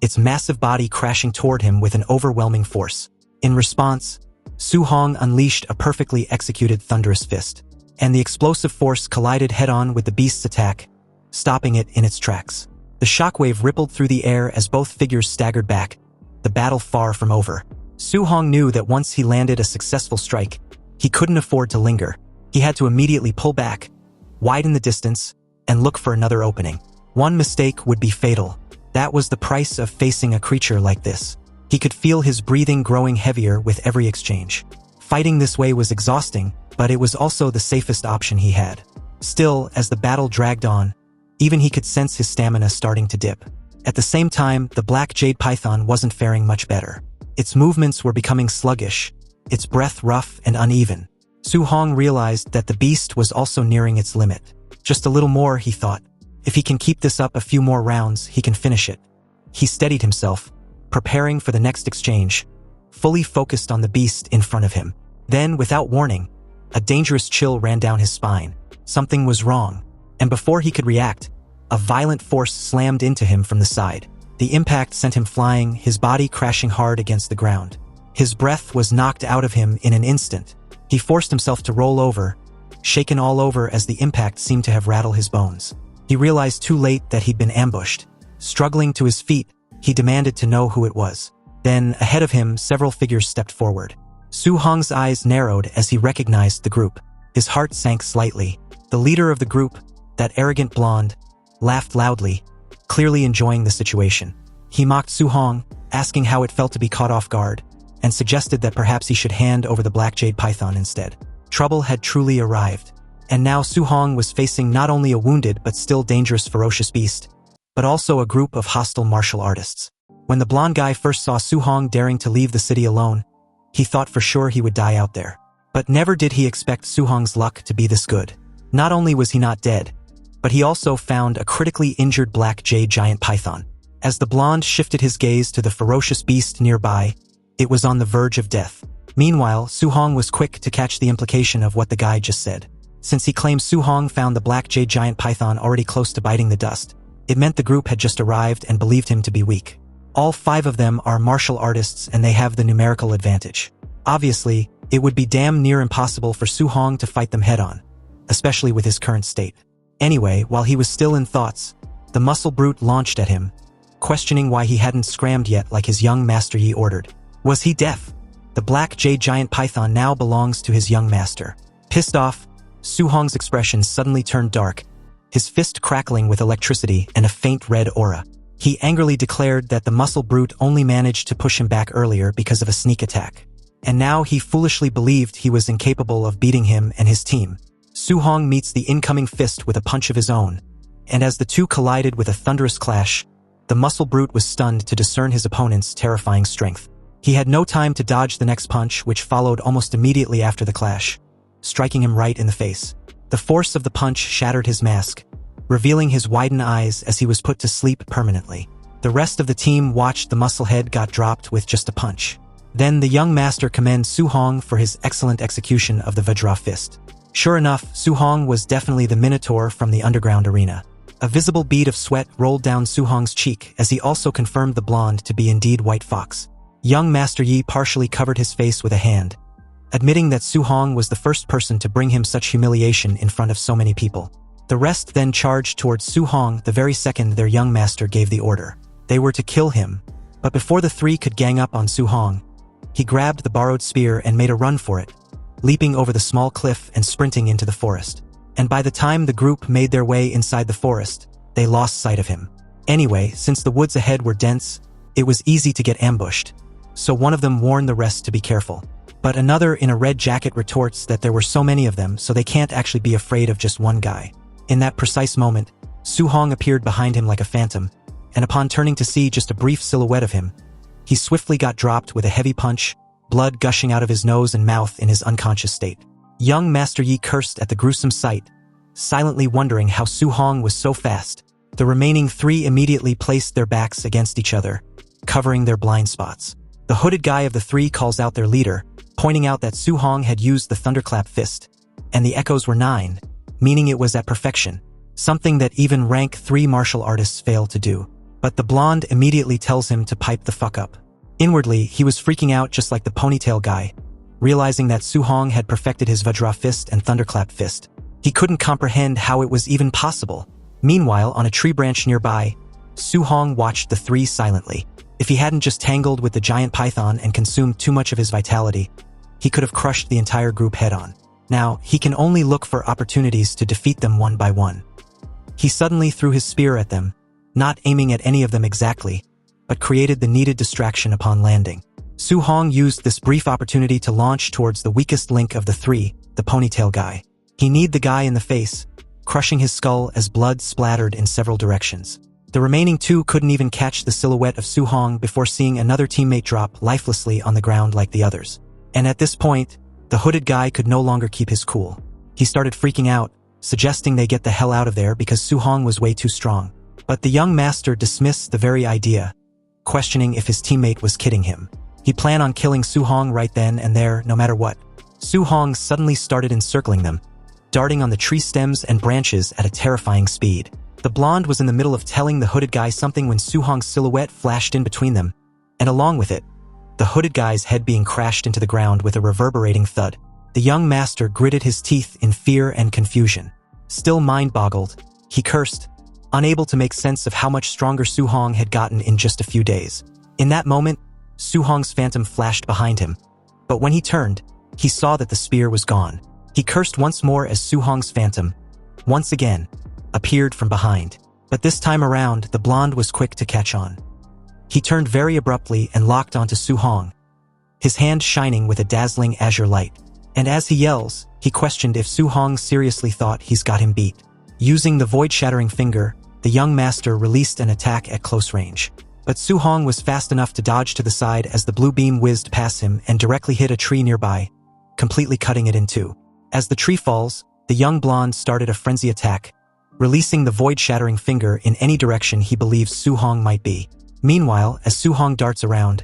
its massive body crashing toward him with an overwhelming force. In response, Su-hong unleashed a perfectly executed thunderous fist, and the explosive force collided head-on with the beast's attack, stopping it in its tracks. The shockwave rippled through the air as both figures staggered back, the battle far from over. Su-hong knew that once he landed a successful strike, he couldn't afford to linger. He had to immediately pull back, widen the distance, and look for another opening. One mistake would be fatal. That was the price of facing a creature like this. He could feel his breathing growing heavier with every exchange. Fighting this way was exhausting, but it was also the safest option he had. Still, as the battle dragged on, even he could sense his stamina starting to dip. At the same time, the black jade python wasn't faring much better. Its movements were becoming sluggish, its breath rough and uneven. Su-hong realized that the beast was also nearing its limit. Just a little more, he thought. If he can keep this up a few more rounds, he can finish it. He steadied himself, preparing for the next exchange, fully focused on the beast in front of him. Then, without warning, a dangerous chill ran down his spine. Something was wrong, and before he could react, a violent force slammed into him from the side. The impact sent him flying, his body crashing hard against the ground. His breath was knocked out of him in an instant. He forced himself to roll over, shaken all over as the impact seemed to have rattled his bones. He realized too late that he'd been ambushed. Struggling to his feet, he demanded to know who it was. Then, ahead of him, several figures stepped forward. Su-hong's eyes narrowed as he recognized the group. His heart sank slightly. The leader of the group, that arrogant blonde, laughed loudly, clearly enjoying the situation. He mocked Su-hong, asking how it felt to be caught off guard, and suggested that perhaps he should hand over the black jade python instead. Trouble had truly arrived, and now Su-hong was facing not only a wounded but still dangerous ferocious beast, but also a group of hostile martial artists. When the blonde guy first saw Su-hong daring to leave the city alone, he thought for sure he would die out there. But never did he expect Su-hong's luck to be this good. Not only was he not dead, but he also found a critically injured black jade giant python. As the blonde shifted his gaze to the ferocious beast nearby, it was on the verge of death. Meanwhile, Su-hong was quick to catch the implication of what the guy just said. Since he claimed Su-hong found the black jade giant python already close to biting the dust, it meant the group had just arrived and believed him to be weak. All 5 of them are martial artists and they have the numerical advantage. Obviously, it would be damn near impossible for Su-hong to fight them head-on, especially with his current state. Anyway, while he was still in thoughts, the muscle brute launched at him, questioning why he hadn't scrammed yet like his young master Yi ordered. Was he deaf? The black jade giant python now belongs to his young master. Pissed off, Su-hong's expression suddenly turned dark, his fist crackling with electricity and a faint red aura. He angrily declared that the muscle brute only managed to push him back earlier because of a sneak attack. And now he foolishly believed he was incapable of beating him and his team. Su-hong meets the incoming fist with a punch of his own, and as the two collided with a thunderous clash, the muscle brute was stunned to discern his opponent's terrifying strength. He had no time to dodge the next punch, which followed almost immediately after the clash, striking him right in the face. The force of the punch shattered his mask, revealing his widened eyes as he was put to sleep permanently. The rest of the team watched the musclehead got dropped with just a punch. Then the young master commends Su Hong for his excellent execution of the Vajra fist. Sure enough, Su Hong was definitely the Minotaur from the underground arena. A visible bead of sweat rolled down Su Hong's cheek as he also confirmed the blonde to be indeed White Fox. Young Master Yi partially covered his face with a hand, admitting that Su Hong was the first person to bring him such humiliation in front of so many people. The rest then charged towards Su Hong the very second their young master gave the order. They were to kill him, but before the three could gang up on Su Hong, he grabbed the borrowed spear and made a run for it, leaping over the small cliff and sprinting into the forest. And by the time the group made their way inside the forest, they lost sight of him. Anyway, since the woods ahead were dense, it was easy to get ambushed, so one of them warned the rest to be careful. But another in a red jacket retorts that there were so many of them so they can't actually be afraid of just one guy. In that precise moment, Su Hong appeared behind him like a phantom, and upon turning to see just a brief silhouette of him, he swiftly got dropped with a heavy punch, blood gushing out of his nose and mouth in his unconscious state. Young Master Yi cursed at the gruesome sight, silently wondering how Su Hong was so fast. The remaining three immediately placed their backs against each other, covering their blind spots. The hooded guy of the three calls out their leader, pointing out that Su Hong had used the thunderclap fist, and the echoes were 9, meaning it was at perfection, something that even rank 3 martial artists fail to do. But the blonde immediately tells him to pipe the fuck up. Inwardly, he was freaking out just like the ponytail guy, realizing that Su Hong had perfected his Vajra fist and thunderclap fist. He couldn't comprehend how it was even possible. Meanwhile, on a tree branch nearby, Su Hong watched the three silently. If he hadn't just tangled with the giant python and consumed too much of his vitality, he could have crushed the entire group head-on. Now, he can only look for opportunities to defeat them one by one. He suddenly threw his spear at them, not aiming at any of them exactly, but created the needed distraction upon landing. Su Hong used this brief opportunity to launch towards the weakest link of the three, the ponytail guy. He kneed the guy in the face, crushing his skull as blood splattered in several directions. The remaining two couldn't even catch the silhouette of Su Hong before seeing another teammate drop lifelessly on the ground like the others. And at this point, the hooded guy could no longer keep his cool. He started freaking out, suggesting they get the hell out of there because Su Hong was way too strong. But the young master dismissed the very idea, questioning if his teammate was kidding him. He planned on killing Su Hong right then and there, no matter what. Su Hong suddenly started encircling them, darting on the tree stems and branches at a terrifying speed. The blonde was in the middle of telling the hooded guy something when Su Hong's silhouette flashed in between them, and along with it, the hooded guy's head being crashed into the ground with a reverberating thud. The young master gritted his teeth in fear and confusion. Still mind-boggled, he cursed, unable to make sense of how much stronger Su Hong had gotten in just a few days. In that moment, Su Hong's phantom flashed behind him, but when he turned, he saw that the spear was gone. He cursed once more as Su Hong's phantom, once again, appeared from behind. But this time around, the blonde was quick to catch on. He turned very abruptly and locked onto Su Hong, his hand shining with a dazzling azure light. And as he yells, he questioned if Su Hong seriously thought he's got him beat. Using the void-shattering finger, the young master released an attack at close range. But Su Hong was fast enough to dodge to the side as the blue beam whizzed past him and directly hit a tree nearby, completely cutting it in two. As the tree falls, the young blonde started a frenzy attack, releasing the void-shattering finger in any direction he believes Su Hong might be. Meanwhile, as Su Hong darts around,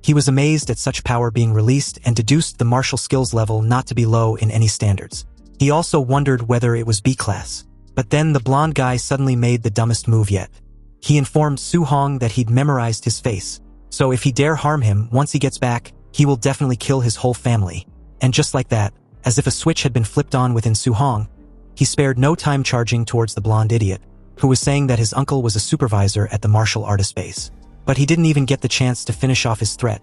he was amazed at such power being released and deduced the martial skills level not to be low in any standards. He also wondered whether it was B-class. But then the blonde guy suddenly made the dumbest move yet. He informed Su Hong that he'd memorized his face, so if he dare harm him once he gets back, he will definitely kill his whole family. And just like that, as if a switch had been flipped on within Su Hong, he spared no time charging towards the blonde idiot, who was saying that his uncle was a supervisor at the martial artist base. But he didn't even get the chance to finish off his threat,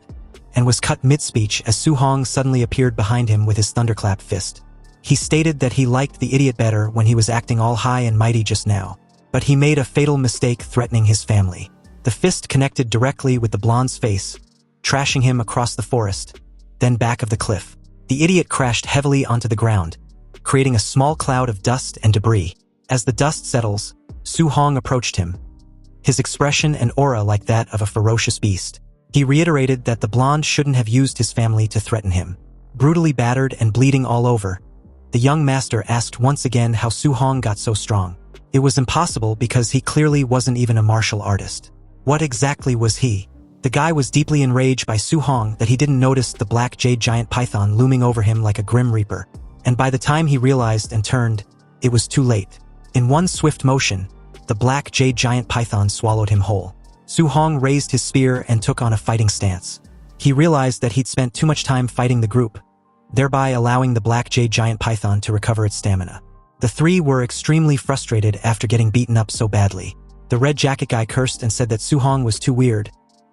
and was cut mid-speech as Su Hong suddenly appeared behind him with his thunderclap fist. He stated that he liked the idiot better when he was acting all high and mighty just now, but he made a fatal mistake threatening his family. The fist connected directly with the blonde's face, trashing him across the forest, then back of the cliff. The idiot crashed heavily onto the ground, creating a small cloud of dust and debris. As the dust settles, Su Hong approached him, his expression and aura like that of a ferocious beast. He reiterated that the blonde shouldn't have used his family to threaten him. Brutally battered and bleeding all over, the young master asked once again how Su Hong got so strong. It was impossible because he clearly wasn't even a martial artist. What exactly was he? The guy was deeply enraged by Su Hong that he didn't notice the black jade giant python looming over him like a grim reaper. And by the time he realized and turned, it was too late. In one swift motion, the black jade giant python swallowed him whole. Su Hong raised his spear and took on a fighting stance. He realized that he'd spent too much time fighting the group, thereby allowing the black jade giant python to recover its stamina. The three were extremely frustrated after getting beaten up so badly. The red jacket guy cursed and said that Su Hong was too weird,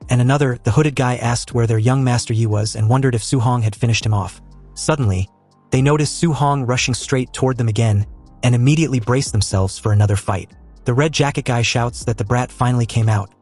and another, the hooded guy, asked where their young Master Yi was and wondered if Su Hong had finished him off. Suddenly, they noticed Su Hong rushing straight toward them again and immediately braced themselves for another fight. The red jacket guy shouts that the brat finally came out,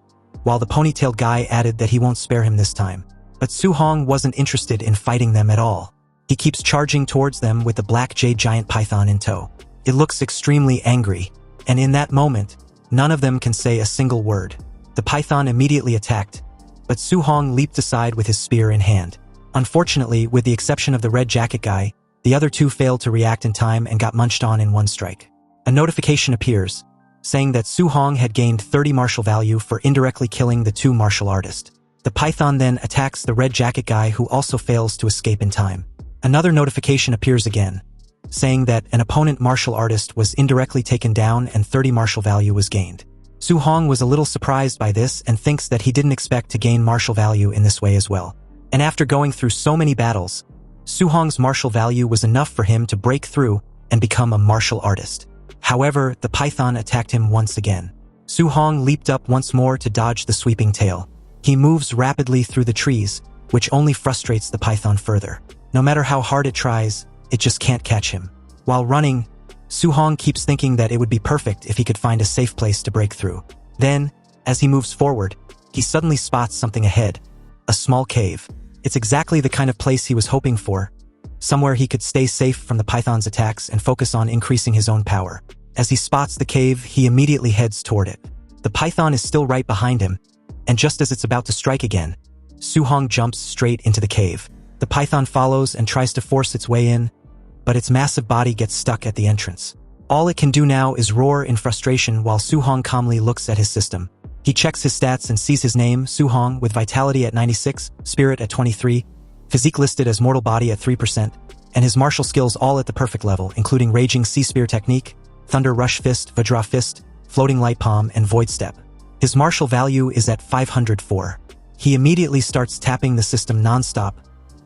while the ponytailed guy added that he won't spare him this time. But Su Hong wasn't interested in fighting them at all. He keeps charging towards them with the black jade giant python in tow. It looks extremely angry, and in that moment, none of them can say a single word. The python immediately attacked, but Su Hong leaped aside with his spear in hand. Unfortunately, with the exception of the red jacket guy, the other two failed to react in time and got munched on in one strike. A notification appears, saying that Su Hong had gained 30 martial value for indirectly killing the two martial artists. The python then attacks the red jacket guy, who also fails to escape in time. Another notification appears again, saying that an opponent martial artist was indirectly taken down and 30 martial value was gained. Su Hong was a little surprised by this and thinks that he didn't expect to gain martial value in this way as well. And after going through so many battles, Su Hong's martial value was enough for him to break through and become a martial artist. However, the python attacked him once again. Su Hong leaped up once more to dodge the sweeping tail. He moves rapidly through the trees, which only frustrates the python further. No matter how hard it tries, it just can't catch him. While running, Su Hong keeps thinking that it would be perfect if he could find a safe place to break through. Then, as he moves forward, he suddenly spots something ahead. A small cave. It's exactly the kind of place he was hoping for. Somewhere he could stay safe from the python's attacks and focus on increasing his own power. As he spots the cave, he immediately heads toward it. The python is still right behind him, and just as it's about to strike again, Su Hong jumps straight into the cave. The python follows and tries to force its way in, but its massive body gets stuck at the entrance. All it can do now is roar in frustration while Su Hong calmly looks at his system. He checks his stats and sees his name, Su Hong, with vitality at 96, spirit at 23, physique listed as mortal body at 3%, and his martial skills all at the perfect level, including Raging Sea Spear Technique, Thunder Rush Fist, Vajra Fist, Floating Light Palm, and Void Step. His martial value is at 504. He immediately starts tapping the system non-stop,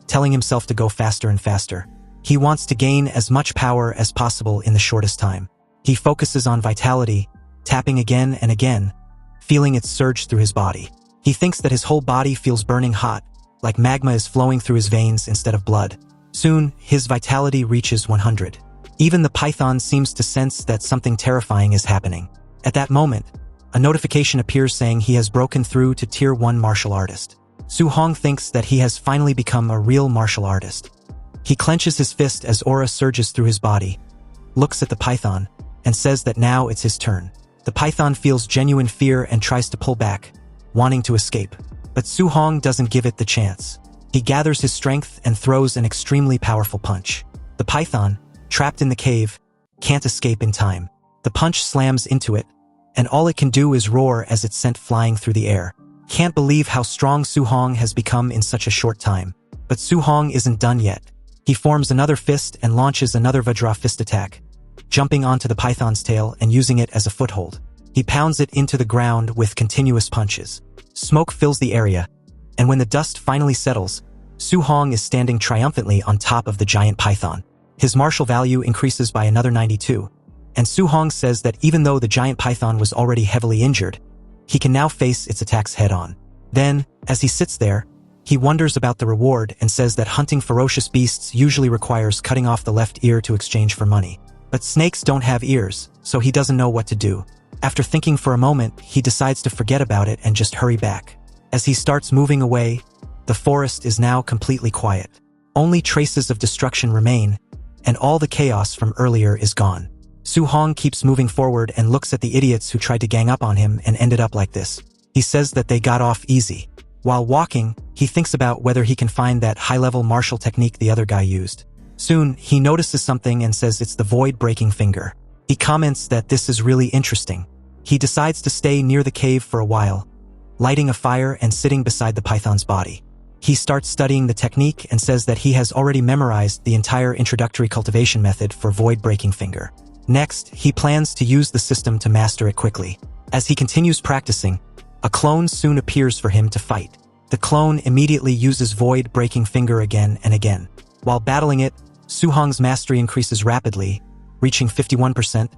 telling himself to go faster and faster. He wants to gain as much power as possible in the shortest time. He focuses on vitality, tapping again and again, feeling it surge through his body. He thinks that his whole body feels burning hot, like magma is flowing through his veins instead of blood. Soon, his vitality reaches 100. Even the python seems to sense that something terrifying is happening. At that moment, a notification appears saying he has broken through to Tier 1 martial artist. Su Hong thinks that he has finally become a real martial artist. He clenches his fist as aura surges through his body, looks at the python, and says that now it's his turn. The python feels genuine fear and tries to pull back, wanting to escape. But Su Hong doesn't give it the chance. He gathers his strength and throws an extremely powerful punch. The python, trapped in the cave, can't escape in time. The punch slams into it, and all it can do is roar as it's sent flying through the air. Can't believe how strong Su Hong has become in such a short time. But Su Hong isn't done yet. He forms another fist and launches another Vajra fist attack, jumping onto the python's tail and using it as a foothold. He pounds it into the ground with continuous punches. Smoke fills the area, and when the dust finally settles, Su Hong is standing triumphantly on top of the giant python. His martial value increases by another 92, and Su Hong says that even though the giant python was already heavily injured, he can now face its attacks head-on. Then, as he sits there, he wonders about the reward and says that hunting ferocious beasts usually requires cutting off the left ear to exchange for money. But snakes don't have ears, so he doesn't know what to do. After thinking for a moment, he decides to forget about it and just hurry back. As he starts moving away, the forest is now completely quiet. Only traces of destruction remain, and all the chaos from earlier is gone. Su Hong keeps moving forward and looks at the idiots who tried to gang up on him and ended up like this. He says that they got off easy. While walking, he thinks about whether he can find that high-level martial technique the other guy used. Soon, he notices something and says it's the void-breaking finger. He comments that this is really interesting. He decides to stay near the cave for a while, lighting a fire and sitting beside the python's body. He starts studying the technique and says that he has already memorized the entire introductory cultivation method for void-breaking finger. Next, he plans to use the system to master it quickly. As he continues practicing, a clone soon appears for him to fight. The clone immediately uses void-breaking finger again and again. While battling it, Su-hong's mastery increases rapidly, reaching 51%,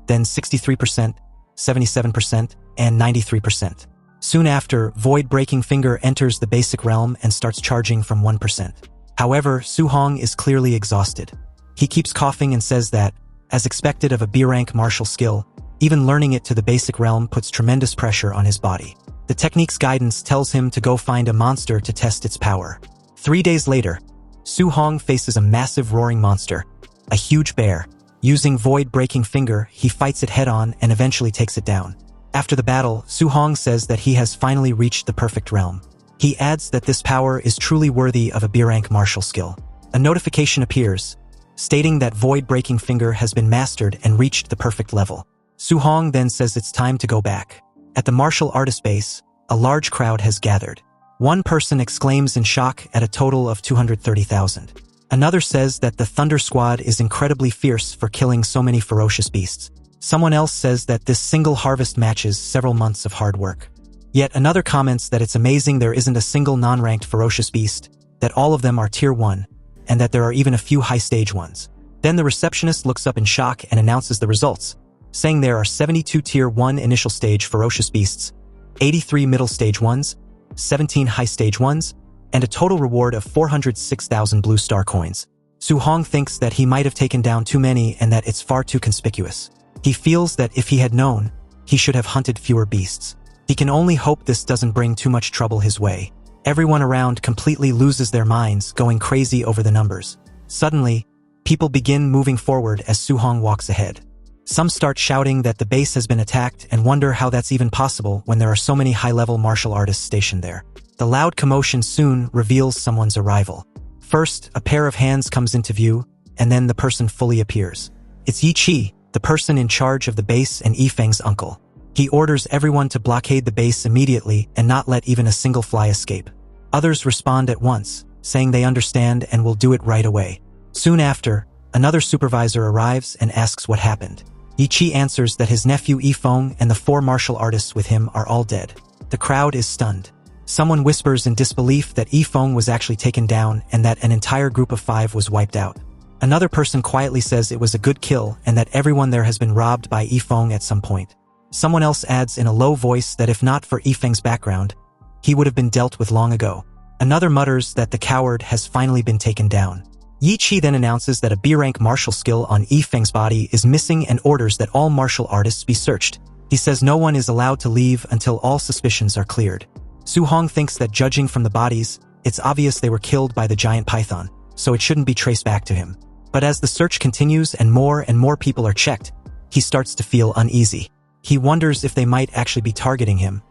then 63%, 77%, and 93%. Soon after, void-breaking finger enters the basic realm and starts charging from 1%. However, Su-hong is clearly exhausted. He keeps coughing and says that, as expected of a B-rank martial skill, even learning it to the basic realm puts tremendous pressure on his body. The technique's guidance tells him to go find a monster to test its power. 3 days later, Su-hong faces a massive roaring monster, a huge bear. Using void-breaking finger, he fights it head-on and eventually takes it down. After the battle, Su-hong says that he has finally reached the perfect realm. He adds that this power is truly worthy of a B-rank martial skill. A notification appears, stating that void-breaking finger has been mastered and reached the perfect level. Su-hong then says it's time to go back. At the martial artist base, a large crowd has gathered. One person exclaims in shock at a total of 230,000. Another says that the Thunder Squad is incredibly fierce for killing so many ferocious beasts. Someone else says that this single harvest matches several months of hard work. Yet another comments that it's amazing there isn't a single non-ranked ferocious beast, that all of them are tier 1, and that there are even a few high-stage ones. Then the receptionist looks up in shock and announces the results, saying there are 72 tier 1 initial stage ferocious beasts, 83 middle stage ones, 17 high stage ones, and a total reward of 406,000 blue star coins. Su-hong thinks that he might have taken down too many and that it's far too conspicuous. He feels that if he had known, he should have hunted fewer beasts. He can only hope this doesn't bring too much trouble his way. Everyone around completely loses their minds, going crazy over the numbers. Suddenly, people begin moving forward as Su-hong walks ahead. Some start shouting that the base has been attacked and wonder how that's even possible when there are so many high-level martial artists stationed there. The loud commotion soon reveals someone's arrival. First, a pair of hands comes into view, and then the person fully appears. It's Yi Chi, the person in charge of the base and Yifeng's uncle. He orders everyone to blockade the base immediately and not let even a single fly escape. Others respond at once, saying they understand and will do it right away. Soon after, another supervisor arrives and asks what happened. Yi Chi answers that his nephew Yifeng and the 4 martial artists with him are all dead. The crowd is stunned. Someone whispers in disbelief that Yifeng was actually taken down and that an entire group of 5 was wiped out. Another person quietly says it was a good kill and that everyone there has been robbed by Yifeng at some point. Someone else adds in a low voice that if not for Yifeng's background, he would have been dealt with long ago. Another mutters that the coward has finally been taken down. Yi Chi then announces that a B-rank martial skill on Yifeng's body is missing and orders that all martial artists be searched. He says no one is allowed to leave until all suspicions are cleared. Su-hong thinks that judging from the bodies, it's obvious they were killed by the giant python, so it shouldn't be traced back to him. But as the search continues and more people are checked, he starts to feel uneasy. He wonders if they might actually be targeting him,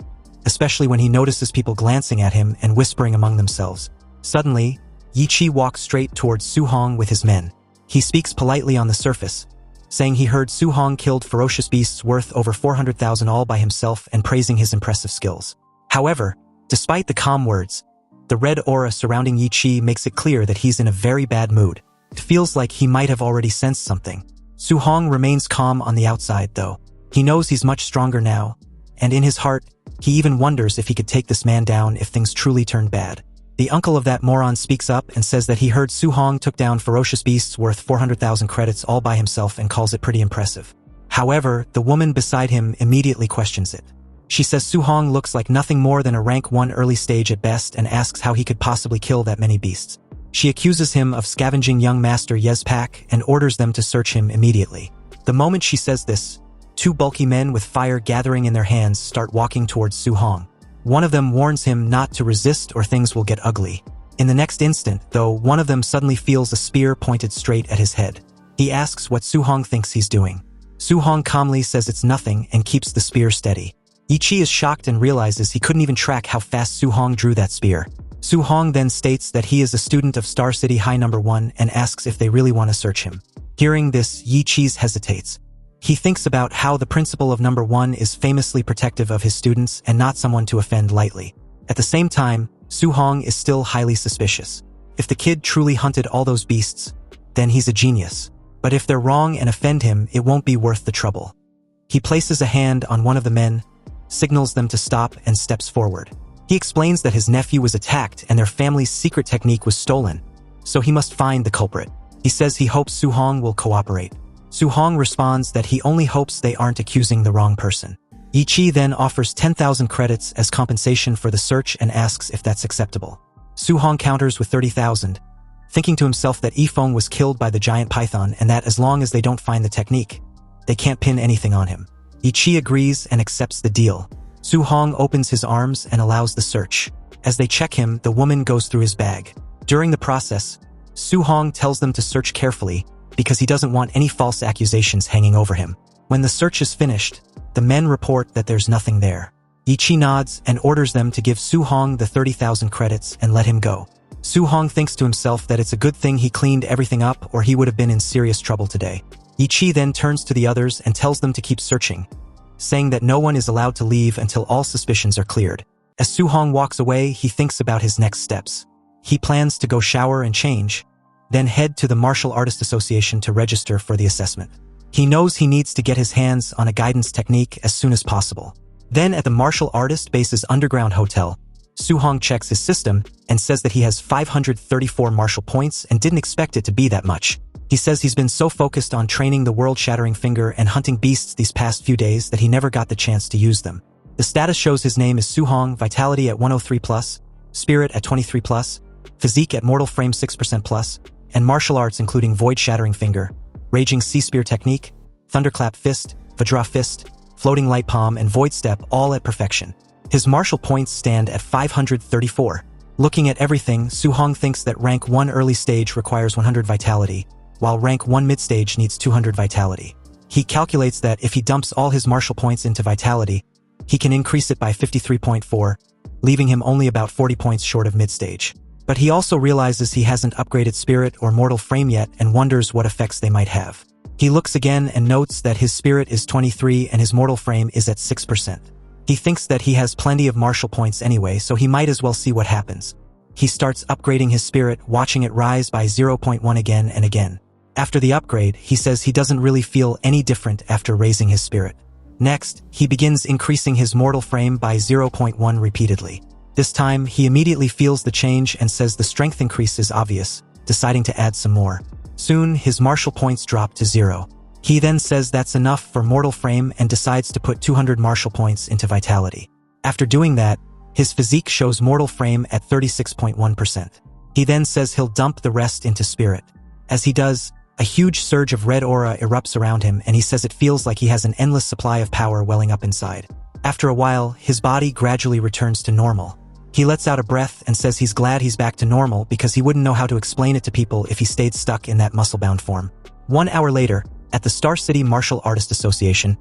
especially when he notices people glancing at him and whispering among themselves. Suddenly, Yi Chi walks straight towards Su-hong with his men. He speaks politely on the surface, saying he heard Su-hong killed ferocious beasts worth over 400,000 all by himself and praising his impressive skills. However, despite the calm words, the red aura surrounding Yi Chi makes it clear that he's in a very bad mood. It feels like he might have already sensed something. Su-hong remains calm on the outside, though. He knows he's much stronger now, and in his heart, he even wonders if he could take this man down if things truly turned bad. The uncle of that moron speaks up and says that he heard Su-hong took down ferocious beasts worth 400,000 credits all by himself and calls it pretty impressive. However, the woman beside him immediately questions it. She says Su-hong looks like nothing more than a rank 1 early stage at best and asks how he could possibly kill that many beasts. She accuses him of scavenging young master Yezpak and orders them to search him immediately. The moment she says this, 2 bulky men with fire gathering in their hands start walking towards Su-hong. One of them warns him not to resist or things will get ugly. In the next instant, though, one of them suddenly feels a spear pointed straight at his head. He asks what Su-hong thinks he's doing. Su-hong calmly says it's nothing and keeps the spear steady. Yi Chi is shocked and realizes he couldn't even track how fast Su-hong drew that spear. Su-hong then states that he is a student of Star City High No. 1 and asks if they really want to search him. Hearing this, Yi Chi hesitates. He thinks about how the principal of number 1 is famously protective of his students and not someone to offend lightly. At the same time, Su-hong is still highly suspicious. If the kid truly hunted all those beasts, then he's a genius. But if they're wrong and offend him, it won't be worth the trouble. He places a hand on one of the men, signals them to stop, and steps forward. He explains that his nephew was attacked and their family's secret technique was stolen, so he must find the culprit. He says he hopes Su-hong will cooperate. Su-hong responds that he only hopes they aren't accusing the wrong person. Yi-chi then offers 10,000 credits as compensation for the search and asks if that's acceptable. Su-hong counters with 30,000, thinking to himself that Yi-feng was killed by the giant python and that as long as they don't find the technique, they can't pin anything on him. Yi-chi agrees and accepts the deal. Su-hong opens his arms and allows the search. As they check him, the woman goes through his bag. During the process, Su-hong tells them to search carefully because he doesn't want any false accusations hanging over him. When the search is finished, the men report that there's nothing there. Yi-chi nods and orders them to give Su-hong the 30,000 credits and let him go. Su-hong thinks to himself that it's a good thing he cleaned everything up or he would have been in serious trouble today. Yi-chi then turns to the others and tells them to keep searching, saying that no one is allowed to leave until all suspicions are cleared. As Su-hong walks away, he thinks about his next steps. He plans to go shower and change, then head to the Martial Artist Association to register for the assessment. He knows he needs to get his hands on a guidance technique as soon as possible. Then at the Martial Artist Base's underground hotel, Su-hong checks his system and says that he has 534 martial points and didn't expect it to be that much. He says he's been so focused on training the world-shattering finger and hunting beasts these past few days that he never got the chance to use them. The status shows his name is Su-hong, vitality at 103+, spirit at 23+, physique at mortal frame 6%+, and martial arts including void-shattering finger, raging sea spear technique, thunderclap fist, vajra fist, floating light palm, and void step all at perfection. His martial points stand at 534. Looking at everything, Su-hong thinks that rank 1 early stage requires 100 vitality, while rank 1 mid-stage needs 200 vitality. He calculates that if he dumps all his martial points into vitality, he can increase it by 53.4, leaving him only about 40 points short of mid-stage. But he also realizes he hasn't upgraded spirit or mortal frame yet and wonders what effects they might have. He looks again and notes that his spirit is 23 and his mortal frame is at 6%. He thinks that he has plenty of martial points anyway, so he might as well see what happens. He starts upgrading his spirit, watching it rise by 0.1 again and again. After the upgrade, he says he doesn't really feel any different after raising his spirit. Next, he begins increasing his mortal frame by 0.1 repeatedly. This time, he immediately feels the change and says the strength increase is obvious, deciding to add some more. Soon, his martial points drop to 0. He then says that's enough for mortal frame and decides to put 200 martial points into vitality. After doing that, his physique shows mortal frame at 36.1%. He then says he'll dump the rest into spirit. As he does, a huge surge of red aura erupts around him and he says it feels like he has an endless supply of power welling up inside. After a while, his body gradually returns to normal. He lets out a breath and says he's glad he's back to normal because he wouldn't know how to explain it to people if he stayed stuck in that muscle-bound form. 1 hour later, at the Star City Martial Artist Association,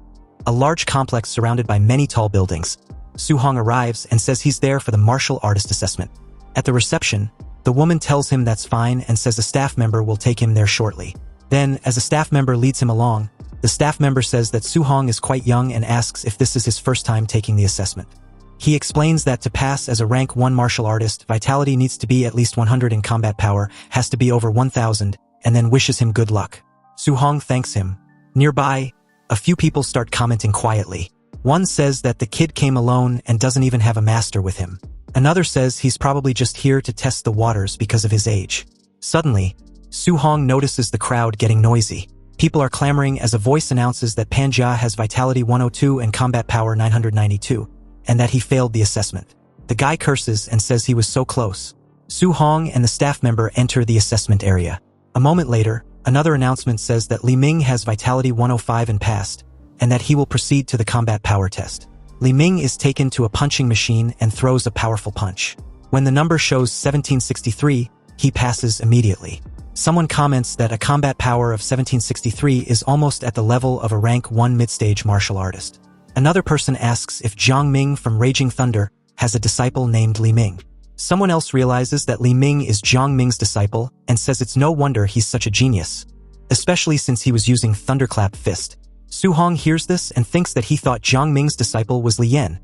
a large complex surrounded by many tall buildings, Su-hong arrives and says he's there for the martial artist assessment. At the reception, the woman tells him that's fine and says a staff member will take him there shortly. Then, as a staff member leads him along, the staff member says that Su-hong is quite young and asks if this is his first time taking the assessment. He explains that to pass as a rank 1 martial artist, vitality needs to be at least 100 and combat power has to be over 1,000, and then wishes him good luck. Su-hong thanks him. Nearby, a few people start commenting quietly. One says that the kid came alone and doesn't even have a master with him. Another says he's probably just here to test the waters because of his age. Suddenly, Su-hong notices the crowd getting noisy. People are clamoring as a voice announces that Panjia has vitality 102 and combat power 992. And that he failed the assessment. The guy curses and says he was so close. Su-hong and the staff member enter the assessment area. A moment later, another announcement says that Li Ming has vitality 105 and passed, and that he will proceed to the combat power test. Li Ming is taken to a punching machine and throws a powerful punch. When the number shows 1763, he passes immediately. Someone comments that a combat power of 1763 is almost at the level of a rank 1 mid-stage martial artist. Another person asks if Jiang Ming from Raging Thunder has a disciple named Li Ming. Someone else realizes that Li Ming is Jiang Ming's disciple and says it's no wonder he's such a genius, especially since he was using Thunderclap Fist. Su Hong hears this and thinks that he thought Jiang Ming's disciple was Li Yan,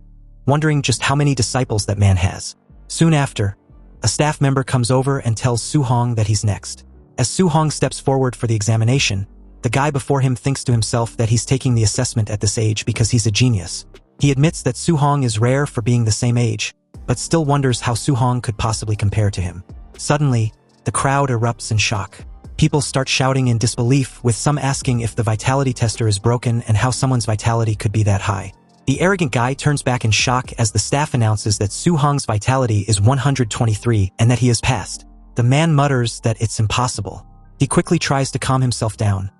wondering just how many disciples that man has. Soon after, a staff member comes over and tells Su Hong that he's next. As Su Hong steps forward for the examination, the guy before him thinks to himself that he's taking the assessment at this age because he's a genius. He admits that Su Hong is rare for being the same age, but still wonders how Su Hong could possibly compare to him. Suddenly, the crowd erupts in shock. People start shouting in disbelief, with some asking if the vitality tester is broken and how someone's vitality could be that high. The arrogant guy turns back in shock as the staff announces that Su Hong's vitality is 123 and that he has passed. The man mutters that it's impossible. He quickly tries to calm himself down,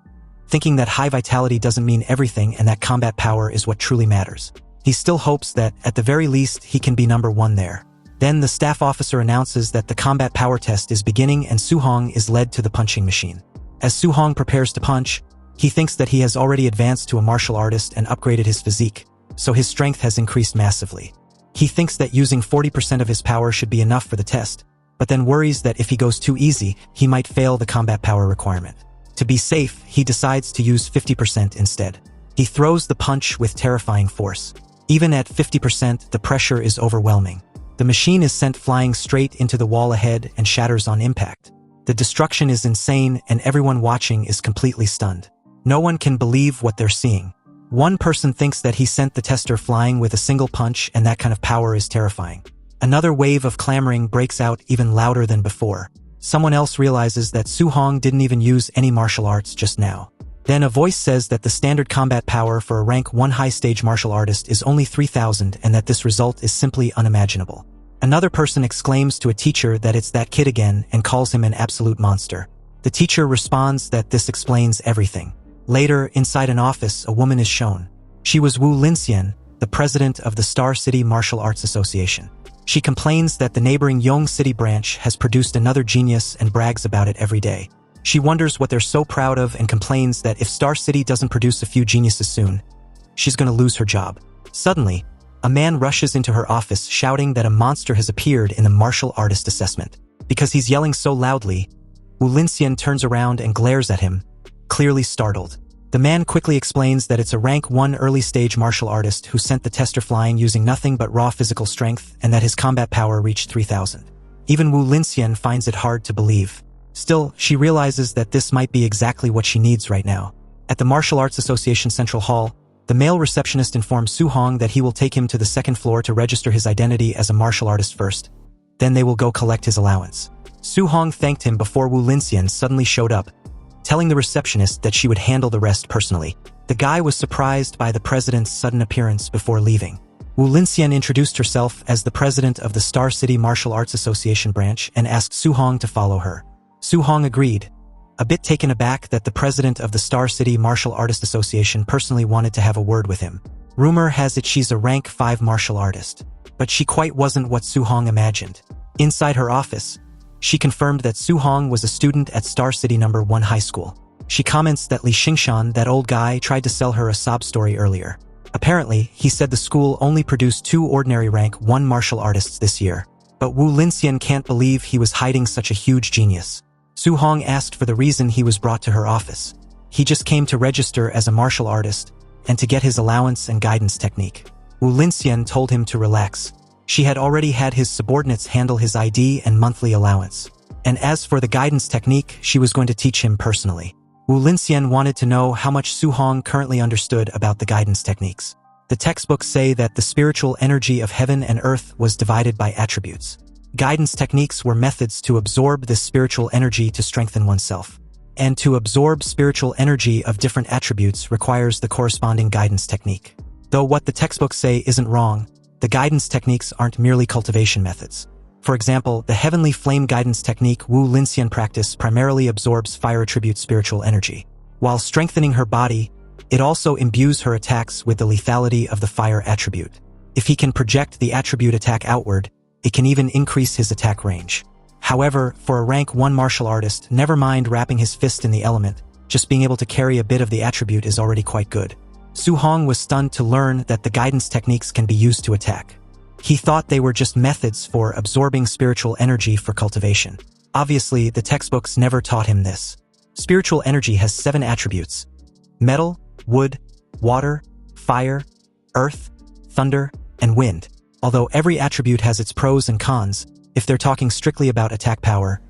thinking that high vitality doesn't mean everything and that combat power is what truly matters. He still hopes that, at the very least, he can be number one there. Then the staff officer announces that the combat power test is beginning and Su Hong is led to the punching machine. As Su Hong prepares to punch, he thinks that he has already advanced to a martial artist and upgraded his physique, so his strength has increased massively. He thinks that using 40% of his power should be enough for the test, but then worries that if he goes too easy, he might fail the combat power requirement. To be safe, he decides to use 50% instead. He throws the punch with terrifying force. Even at 50%, the pressure is overwhelming. The machine is sent flying straight into the wall ahead and shatters on impact. The destruction is insane and everyone watching is completely stunned. No one can believe what they're seeing. One person thinks that he sent the tester flying with a single punch and that kind of power is terrifying. Another wave of clamoring breaks out even louder than before. Someone else realizes that Su Hong didn't even use any martial arts just now. Then a voice says that the standard combat power for a rank 1 high-stage martial artist is only 3,000 and that this result is simply unimaginable. Another person exclaims to a teacher that it's that kid again and calls him an absolute monster. The teacher responds that this explains everything. Later, inside an office, a woman is shown. She was Wu Linxian, the president of the Star City Martial Arts Association. She complains that the neighboring Yong City branch has produced another genius and brags about it every day. She wonders what they're so proud of and complains that if Star City doesn't produce a few geniuses soon, she's going to lose her job. Suddenly, a man rushes into her office shouting that a monster has appeared in the martial artist assessment. Because he's yelling so loudly, Wu Linxian turns around and glares at him, clearly startled. The man quickly explains that it's a rank 1 early-stage martial artist who sent the tester flying using nothing but raw physical strength and that his combat power reached 3,000. Even Wu Linxian finds it hard to believe. Still, she realizes that this might be exactly what she needs right now. At the Martial Arts Association Central Hall, the male receptionist informs Su Hong that he will take him to the second floor to register his identity as a martial artist first. Then they will go collect his allowance. Su Hong thanked him before Wu Linxian suddenly showed up, telling the receptionist that she would handle the rest personally. The guy was surprised by the president's sudden appearance before leaving. Wu Linxian introduced herself as the president of the Star City Martial Arts Association branch and asked Su Hong to follow her. Su Hong agreed, a bit taken aback that the president of the Star City Martial Artist Association personally wanted to have a word with him. Rumor has it she's a rank 5 martial artist, but she quite wasn't what Su Hong imagined. Inside her office, she confirmed that Su Hong was a student at Star City No. 1 High School. She comments that Li Xingshan, that old guy, tried to sell her a sob story earlier. Apparently, he said the school only produced 2 ordinary rank 1 martial artists this year. But Wu Linxian can't believe he was hiding such a huge genius. Su Hong asked for the reason he was brought to her office. He just came to register as a martial artist and to get his allowance and guidance technique. Wu Linxian told him to relax. She had already had his subordinates handle his ID and monthly allowance. And as for the guidance technique, she was going to teach him personally. Wu Linxian wanted to know how much Su Hong currently understood about the guidance techniques. The textbooks say that the spiritual energy of heaven and earth was divided by attributes. Guidance techniques were methods to absorb this spiritual energy to strengthen oneself. And to absorb spiritual energy of different attributes requires the corresponding guidance technique. Though what the textbooks say isn't wrong, the guidance techniques aren't merely cultivation methods. For example, the heavenly flame guidance technique Wu Linxian practice primarily absorbs fire attribute spiritual energy. While strengthening her body, it also imbues her attacks with the lethality of the fire attribute. If he can project the attribute attack outward, it can even increase his attack range. However, for a rank 1 martial artist, never mind wrapping his fist in the element, just being able to carry a bit of the attribute is already quite good. Su Hong was stunned to learn that the guidance techniques can be used to attack. He thought they were just methods for absorbing spiritual energy for cultivation. Obviously, the textbooks never taught him this. Spiritual energy has 7 attributes: metal, wood, water, fire, earth, thunder, and wind. Although every attribute has its pros and cons, if they're talking strictly about attack power,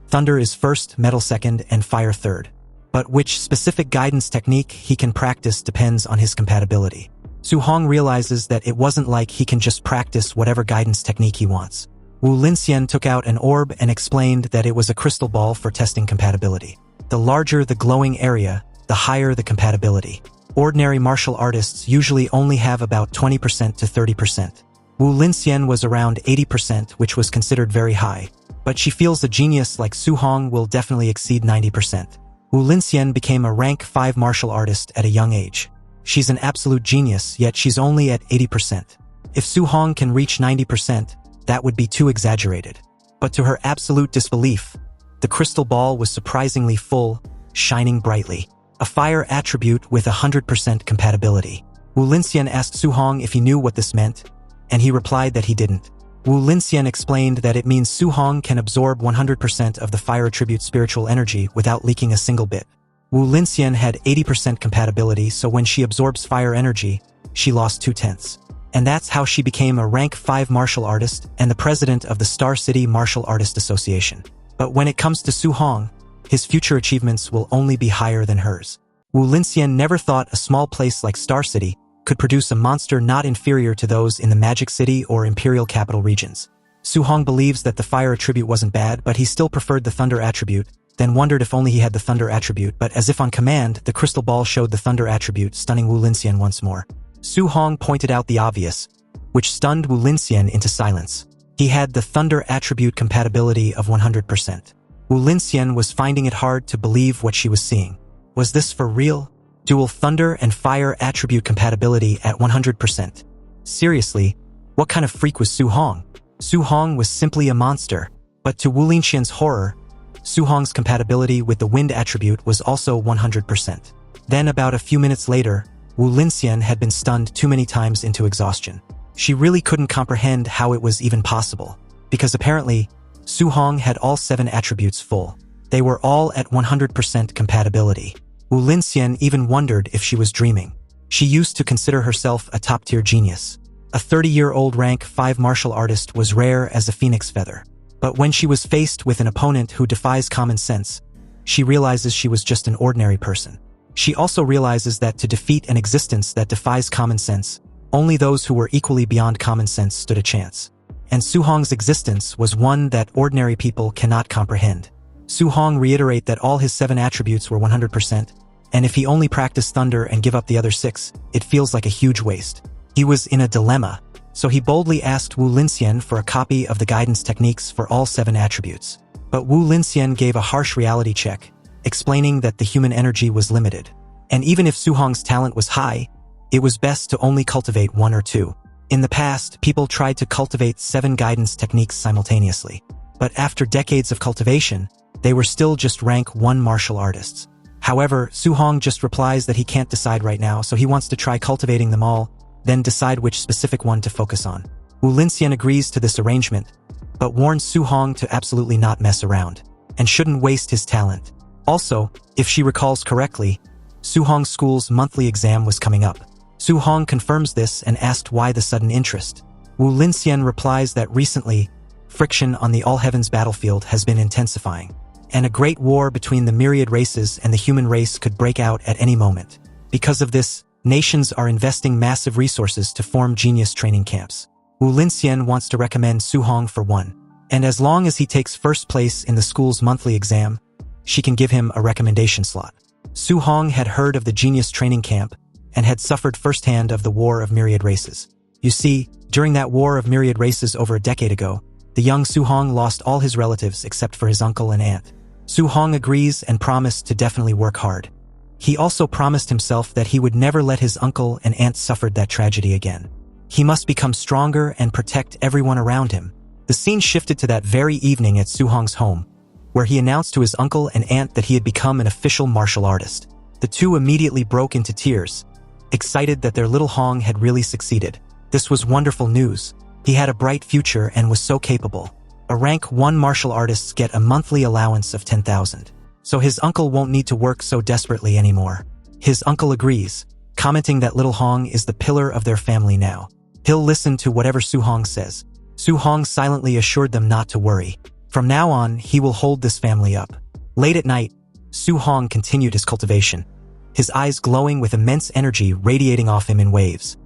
thunder is first, metal second, and fire third. But which specific guidance technique he can practice depends on his compatibility. Su-hong realizes that it wasn't like he can just practice whatever guidance technique he wants. Wu Linxian took out an orb and explained that it was a crystal ball for testing compatibility. The larger the glowing area, the higher the compatibility. Ordinary martial artists usually only have about 20% to 30%. Wu Linxian was around 80%, which was considered very high, but she feels a genius like Su-hong will definitely exceed 90%. Wu Linxian became a rank 5 martial artist at a young age. She's an absolute genius, yet she's only at 80%. If Su-hong can reach 90%, that would be too exaggerated. But to her absolute disbelief, the crystal ball was surprisingly full, shining brightly. A fire attribute with 100% compatibility. Wu Linxian asked Su-hong if he knew what this meant, and he replied that he didn't. Wu Linxian explained that it means Su-hong can absorb 100% of the fire attribute spiritual energy without leaking a single bit. Wu Linxian had 80% compatibility, so when she absorbs fire energy, she lost 2/10. And that's how she became a rank 5 martial artist and the president of the Star City Martial Artist Association. But when it comes to Su-hong, his future achievements will only be higher than hers. Wu Linxian never thought a small place like Star City could produce a monster not inferior to those in the Magic City or Imperial Capital regions. Su-hong believes that the fire attribute wasn't bad, but he still preferred the thunder attribute, then wondered if only he had the thunder attribute, but as if on command, the crystal ball showed the thunder attribute, stunning Wu Linxian once more. Su-hong pointed out the obvious, which stunned Wu Linxian into silence. He had the thunder attribute compatibility of 100%. Wu Linxian was finding it hard to believe what she was seeing. Was this for real? Dual thunder and fire attribute compatibility at 100%. Seriously, what kind of freak was Su-hong? Su-hong was simply a monster. But to Wu Linxian's horror, Su-hong's compatibility with the wind attribute was also 100%. Then about a few minutes later, Wu Linxian had been stunned too many times into exhaustion. She really couldn't comprehend how it was even possible, because apparently, Su-hong had all 7 attributes full. They were all at 100% compatibility. Wu Linxian even wondered if she was dreaming. She used to consider herself a top-tier genius. A 30-year-old rank 5 martial artist was rare as a phoenix feather. But when she was faced with an opponent who defies common sense, she realizes she was just an ordinary person. She also realizes that to defeat an existence that defies common sense, only those who were equally beyond common sense stood a chance. And Su-hong's existence was one that ordinary people cannot comprehend. Su-hong reiterated that all his 7 attributes were 100%, and if he only practiced thunder and give up the other 6, it feels like a huge waste. He was in a dilemma, so he boldly asked Wu Linxian for a copy of the guidance techniques for all 7 attributes. But Wu Linxian gave a harsh reality check, explaining that the human energy was limited. And even if Su-hong's talent was high, it was best to only cultivate 1 or 2. In the past, people tried to cultivate 7 guidance techniques simultaneously. But after decades of cultivation, they were still just rank 1 martial artists. However, Su-hong just replies that he can't decide right now, so he wants to try cultivating them all, then decide which specific one to focus on. Wu Linxian agrees to this arrangement, but warns Su-hong to absolutely not mess around, and shouldn't waste his talent. Also, if she recalls correctly, Su-hong's school's monthly exam was coming up. Su-hong confirms this and asked why the sudden interest. Wu Linxian replies that recently, friction on the All Heavens battlefield has been intensifying, and a great war between the myriad races and the human race could break out at any moment. Because of this, nations are investing massive resources to form genius training camps. Wu Linxian wants to recommend Su-hong for one, and as long as he takes first place in the school's monthly exam, she can give him a recommendation slot. Su-hong had heard of the genius training camp and had suffered firsthand of the War of Myriad Races. You see, during that War of Myriad Races over a decade ago, the young Su-hong lost all his relatives except for his uncle and aunt. Su-hong agrees and promised to definitely work hard. He also promised himself that he would never let his uncle and aunt suffer that tragedy again. He must become stronger and protect everyone around him. The scene shifted to that very evening at Su-hong's home, where he announced to his uncle and aunt that he had become an official martial artist. The two immediately broke into tears, excited that their little Hong had really succeeded. This was wonderful news. He had a bright future and was so capable. A rank 1 martial artists get a monthly allowance of 10,000. So his uncle won't need to work so desperately anymore. His uncle agrees, commenting that Little Hong is the pillar of their family now. He'll listen to whatever Su Hong says. Su Hong silently assured them not to worry. From now on, he will hold this family up. Late at night, Su Hong continued his cultivation, his eyes glowing with immense energy radiating off him in waves.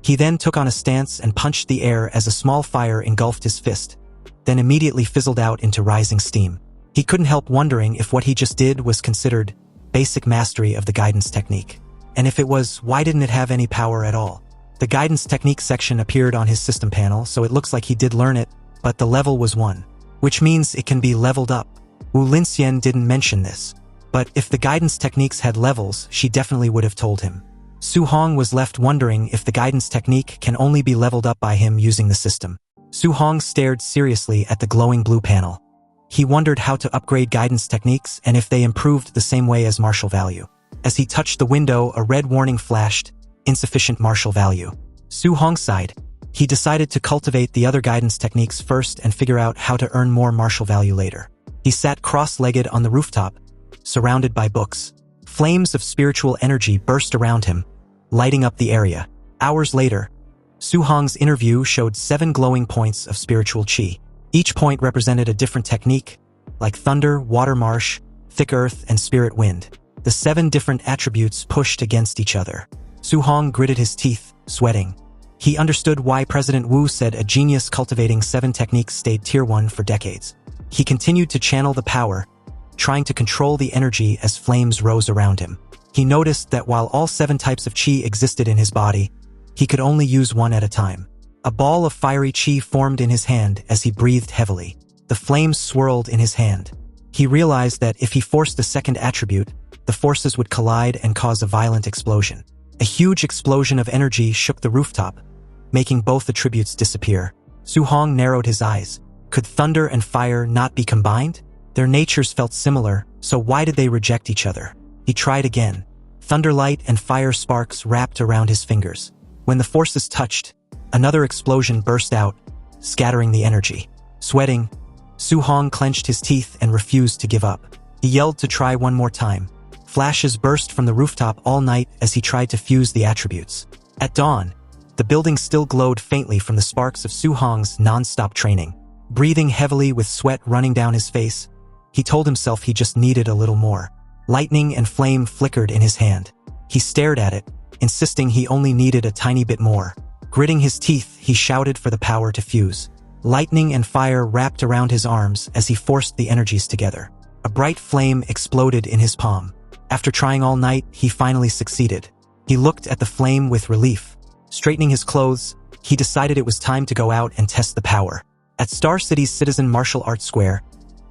He then took on a stance and punched the air as a small fire engulfed his fist, then immediately fizzled out into rising steam. He couldn't help wondering if what he just did was considered basic mastery of the guidance technique. And if it was, why didn't it have any power at all? The guidance technique section appeared on his system panel, so it looks like he did learn it, but the level was 1, which means it can be leveled up. Wu Linxian didn't mention this, but if the guidance techniques had levels, she definitely would have told him. Su Hong was left wondering if the guidance technique can only be leveled up by him using the system. Su Hong stared seriously at the glowing blue panel. He wondered how to upgrade guidance techniques and if they improved the same way as martial value. As he touched the window, a red warning flashed, insufficient martial value. Su Hong sighed. He decided to cultivate the other guidance techniques first and figure out how to earn more martial value later. He sat cross-legged on the rooftop, surrounded by books. Flames of spiritual energy burst around him, lighting up the area. Hours later, Su Hong's inner view showed 7 glowing points of spiritual qi. Each point represented a different technique, like thunder, water marsh, thick earth, and spirit wind. The 7 different attributes pushed against each other. Su Hong gritted his teeth, sweating. He understood why President Wu said a genius cultivating 7 techniques stayed tier 1 for decades. He continued to channel the power, trying to control the energy as flames rose around him. He noticed that while all 7 types of qi existed in his body, he could only use one at a time. A ball of fiery qi formed in his hand as he breathed heavily. The flames swirled in his hand. He realized that if he forced a second attribute, the forces would collide and cause a violent explosion. A huge explosion of energy shook the rooftop, making both attributes disappear. Su Hong narrowed his eyes. Could thunder and fire not be combined? Their natures felt similar, so why did they reject each other? He tried again. Thunderlight and fire sparks wrapped around his fingers. When the forces touched, another explosion burst out, scattering the energy. Sweating, Su Hong clenched his teeth and refused to give up. He yelled to try one more time. Flashes burst from the rooftop all night as he tried to fuse the attributes. At dawn, the building still glowed faintly from the sparks of Su Hong's non-stop training. Breathing heavily with sweat running down his face, he told himself he just needed a little more. Lightning and flame flickered in his hand. He stared at it, insisting he only needed a tiny bit more. Gritting his teeth, he shouted for the power to fuse. Lightning and fire wrapped around his arms as he forced the energies together. A bright flame exploded in his palm. After trying all night, he finally succeeded. He looked at the flame with relief. Straightening his clothes, he decided it was time to go out and test the power. At Star City's Citizen Martial Arts Square,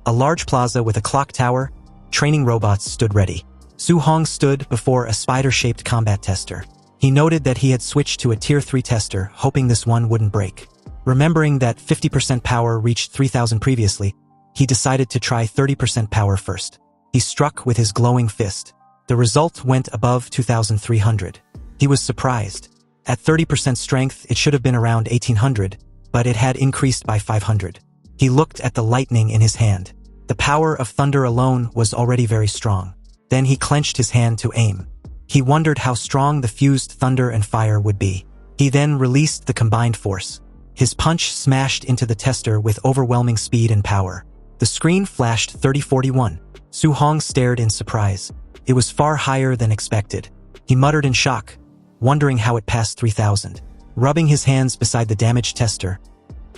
a large plaza with a clock tower, training robots stood ready. Su Hong stood before a spider-shaped combat tester. He noted that he had switched to a tier 3 tester, hoping this one wouldn't break. Remembering that 50% power reached 3,000 previously, he decided to try 30% power first. He struck with his glowing fist. The result went above 2,300. He was surprised. At 30% strength, it should have been around 1,800, but it had increased by 500. He looked at the lightning in his hand. The power of thunder alone was already very strong. Then he clenched his hand to aim. He wondered how strong the fused thunder and fire would be. He then released the combined force. His punch smashed into the tester with overwhelming speed and power. The screen flashed 3041. Su Hong stared in surprise. It was far higher than expected. He muttered in shock, wondering how it passed 3,000. Rubbing his hands beside the damaged tester,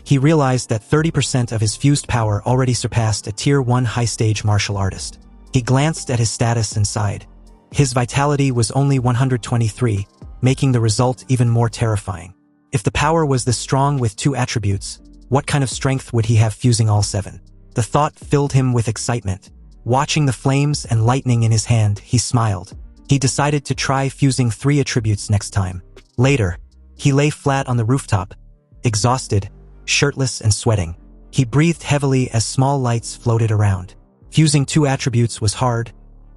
he realized that 30% of his fused power already surpassed a tier 1 high-stage martial artist. He glanced at his status and sighed. His vitality was only 123, making the result even more terrifying. If the power was this strong with 2 attributes, what kind of strength would he have fusing all 7? The thought filled him with excitement. Watching the flames and lightning in his hand, he smiled. He decided to try fusing 3 attributes next time. Later, he lay flat on the rooftop, exhausted, shirtless and sweating. He breathed heavily as small lights floated around. Fusing 2 attributes was hard,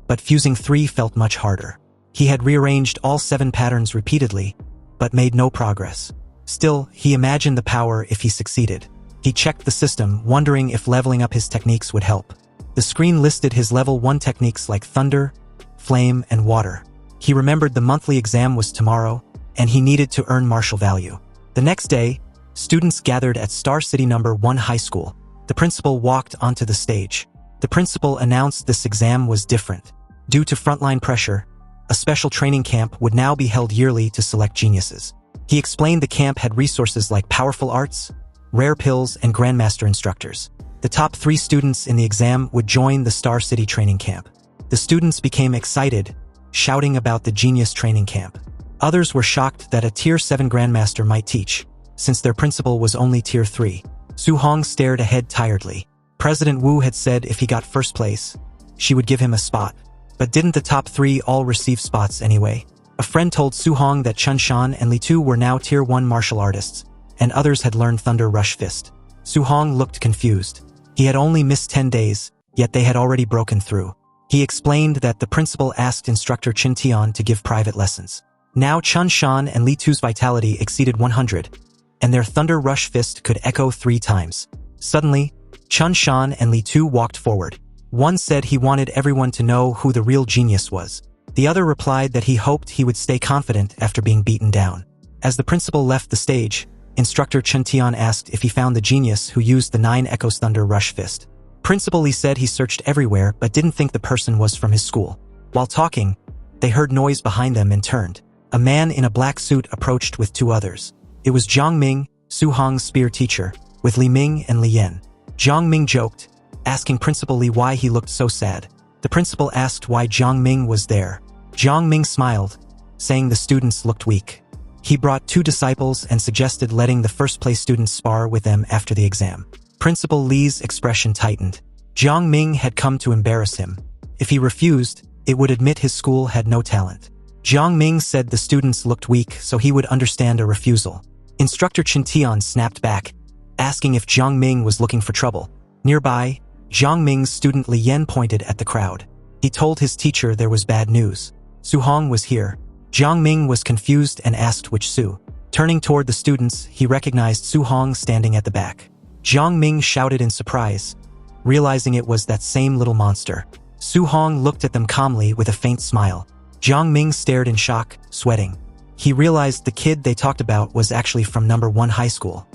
but fusing 3 felt much harder. He had rearranged all 7 patterns repeatedly, but made no progress. Still, he imagined the power if he succeeded. He checked the system, wondering if leveling up his techniques would help. The screen listed his level 1 techniques like thunder, flame, and water. He remembered the monthly exam was tomorrow, and he needed to earn martial value. The next day, students gathered at Star City No. 1 High School. The principal walked onto the stage. The principal announced this exam was different. Due to frontline pressure, a special training camp would now be held yearly to select geniuses. He explained the camp had resources like powerful arts, rare pills, and grandmaster instructors. The top 3 students in the exam would join the Star City training camp. The students became excited, shouting about the genius training camp. Others were shocked that a Tier 7 grandmaster might teach, since their principal was only Tier 3. Su Hong stared ahead tiredly. President Wu had said if he got first place, she would give him a spot. But didn't the top 3 all receive spots anyway? A friend told Su Hong that Chun Shan and Li Tu were now Tier 1 martial artists, and others had learned Thunder Rush Fist. Su Hong looked confused. He had only missed 10 days, yet they had already broken through. He explained that the principal asked instructor Chin Tian to give private lessons. Now Chun Shan and Li Tu's vitality exceeded 100, and their Thunder Rush Fist could echo 3 times. Suddenly, Chun Shan and Li Tu walked forward. One said he wanted everyone to know who the real genius was. The other replied that he hoped he would stay confident after being beaten down. As the principal left the stage, instructor Chen Tian asked if he found the genius who used the 9 Echoes Thunder Rush Fist. Principal Li said he searched everywhere but didn't think the person was from his school. While talking, they heard noise behind them and turned. A man in a black suit approached with 2 others. It was Jiang Ming, Su Hong's spear teacher, with Li Ming and Li Yan. Jiang Ming joked, asking Principal Li why he looked so sad. The principal asked why Jiang Ming was there. Jiang Ming smiled, saying the students looked weak. He brought 2 disciples and suggested letting the first-place students spar with them after the exam. Principal Li's expression tightened. Jiang Ming had come to embarrass him. If he refused, it would admit his school had no talent. Jiang Ming said the students looked weak so he would understand a refusal. Instructor Chin Tian snapped back, asking if Jiang Ming was looking for trouble. Nearby, Jiang Ming's student Li Yan pointed at the crowd. He told his teacher there was bad news. Su Hong was here. Jiang Ming was confused and asked which Su. Turning toward the students, he recognized Su Hong standing at the back. Jiang Ming shouted in surprise, realizing it was that same little monster. Su Hong looked at them calmly with a faint smile. Jiang Ming stared in shock, sweating. He realized the kid they talked about was actually from No. 1 High School.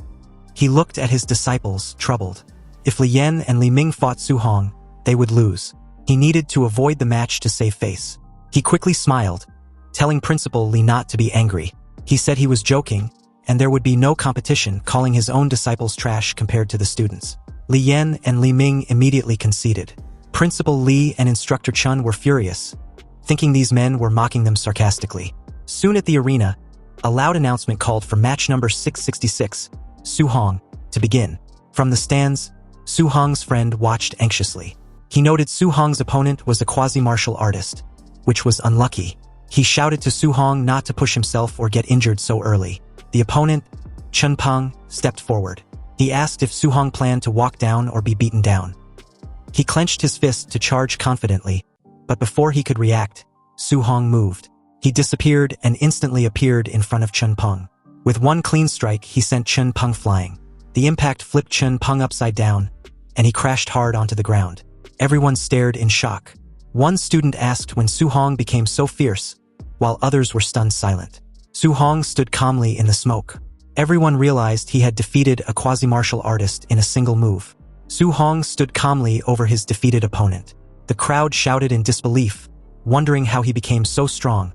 He looked at his disciples, troubled. If Li Yan and Li Ming fought Su Hong, they would lose. He needed to avoid the match to save face. He quickly smiled, telling Principal Li not to be angry. He said he was joking, and there would be no competition, calling his own disciples trash compared to the students. Li Yan and Li Ming immediately conceded. Principal Li and Instructor Chun were furious, thinking these men were mocking them sarcastically. Soon at the arena, a loud announcement called for match number 666, Su Hong, to begin. From the stands, Su Hong's friend watched anxiously. He noted Su Hong's opponent was a quasi-martial artist, which was unlucky. He shouted to Su Hong not to push himself or get injured so early. The opponent, Chun Peng, stepped forward. He asked if Su Hong planned to walk down or be beaten down. He clenched his fist to charge confidently, but before he could react, Su Hong moved. He disappeared and instantly appeared in front of Chun Peng. With one clean strike, he sent Chun Peng flying. The impact flipped Chun Peng upside down, and he crashed hard onto the ground. Everyone stared in shock. One student asked when Su Hong became so fierce, while others were stunned silent. Su Hong stood calmly in the smoke. Everyone realized he had defeated a quasi-martial artist in a single move. Su Hong stood calmly over his defeated opponent. The crowd shouted in disbelief, wondering how he became so strong,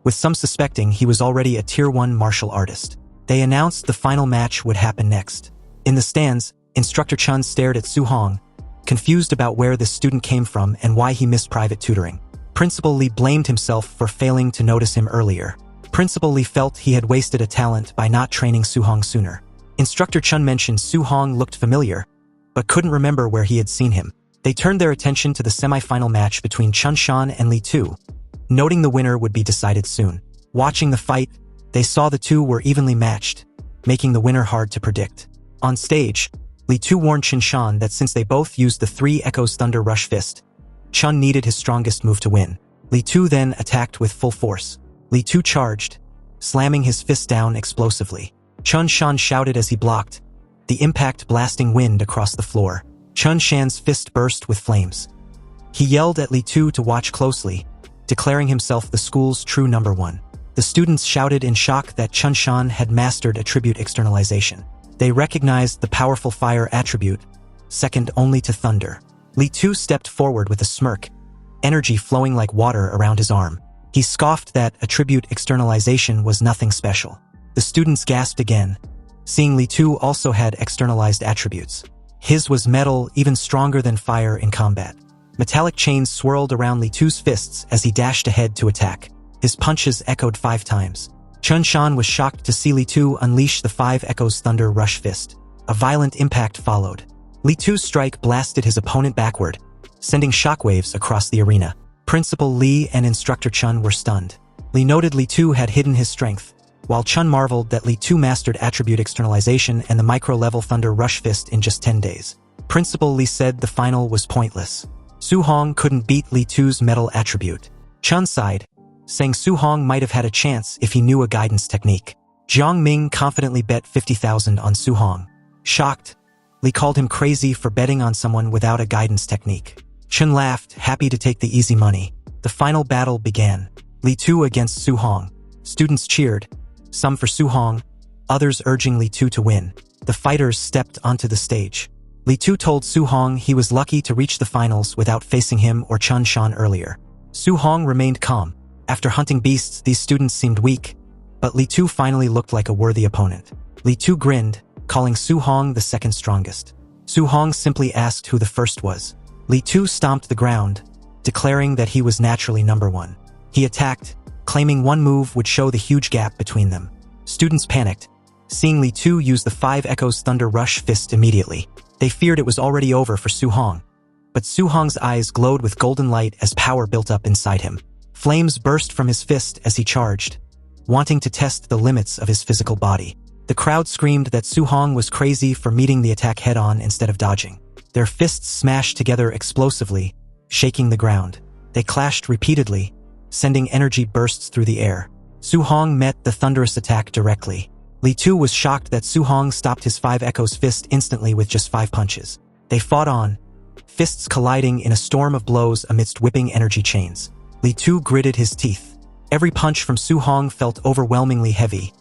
with some suspecting he was already a Tier 1 martial artist. They announced the final match would happen next. In the stands, Instructor Chun stared at Su Hong, confused about where this student came from and why he missed private tutoring. Principal Li blamed himself for failing to notice him earlier. Principal Li felt he had wasted a talent by not training Su Hong sooner. Instructor Chun mentioned Su Hong looked familiar, but couldn't remember where he had seen him. They turned their attention to the semi-final match between Chun Shan and Li Tu, noting the winner would be decided soon. Watching the fight, they saw the two were evenly matched, making the winner hard to predict. On stage, Li Tu warned Chun Shan that since they both used the 3 Echoes Thunder Rush Fist, Chun needed his strongest move to win. Li Tu then attacked with full force. Li Tu charged, slamming his fist down explosively. Chun Shan shouted as he blocked, the impact blasting wind across the floor. Chun Shan's fist burst with flames. He yelled at Li Tu to watch closely, declaring himself the school's true number one. The students shouted in shock that Chun Shan had mastered attribute externalization. They recognized the powerful fire attribute, second only to thunder. Li Tu stepped forward with a smirk, energy flowing like water around his arm. He scoffed that attribute externalization was nothing special. The students gasped again, seeing Li Tu also had externalized attributes. His was metal, even stronger than fire in combat. Metallic chains swirled around Li Tu's fists as he dashed ahead to attack. His punches echoed 5 times. Chun Shan was shocked to see Li Tu unleash the 5 Echoes Thunder Rush Fist. A violent impact followed. Li Tu's strike blasted his opponent backward, sending shockwaves across the arena. Principal Li and Instructor Chun were stunned. Li noted Li Tu had hidden his strength, while Chun marveled that Li Tu mastered attribute externalization and the micro-level Thunder Rush Fist in just 10 days. Principal Li said the final was pointless. Su Hong couldn't beat Li Tu's metal attribute. Chun sighed, saying Su Hong might have had a chance if he knew a guidance technique. Jiang Ming confidently bet 50,000 on Su Hong. Shocked, Li called him crazy for betting on someone without a guidance technique. Chun laughed, happy to take the easy money. The final battle began. Li Tu against Su Hong. Students cheered, some for Su Hong, others urging Li Tu to win. The fighters stepped onto the stage. Li Tu told Su Hong he was lucky to reach the finals without facing him or Chun Shan earlier. Su Hong remained calm. After hunting beasts, these students seemed weak, but Li Tu finally looked like a worthy opponent. Li Tu grinned, calling Su Hong the second strongest. Su Hong simply asked who the first was. Li Tu stomped the ground, declaring that he was naturally number one. He attacked, claiming one move would show the huge gap between them. Students panicked, seeing Li Tu use the 5 Echoes Thunder Rush Fist immediately. They feared it was already over for Su Hong. But Su Hong's eyes glowed with golden light as power built up inside him. Flames burst from his fist as he charged, wanting to test the limits of his physical body. The crowd screamed that Su Hong was crazy for meeting the attack head-on instead of dodging. Their fists smashed together explosively, shaking the ground. They clashed repeatedly, sending energy bursts through the air. Su Hong met the thunderous attack directly. Li Tu was shocked that Su Hong stopped his 5 Echoes fist instantly with just 5 punches. They fought on, fists colliding in a storm of blows amidst whipping energy chains. Li Tu gritted his teeth. Every punch from Su Hong felt overwhelmingly heavy,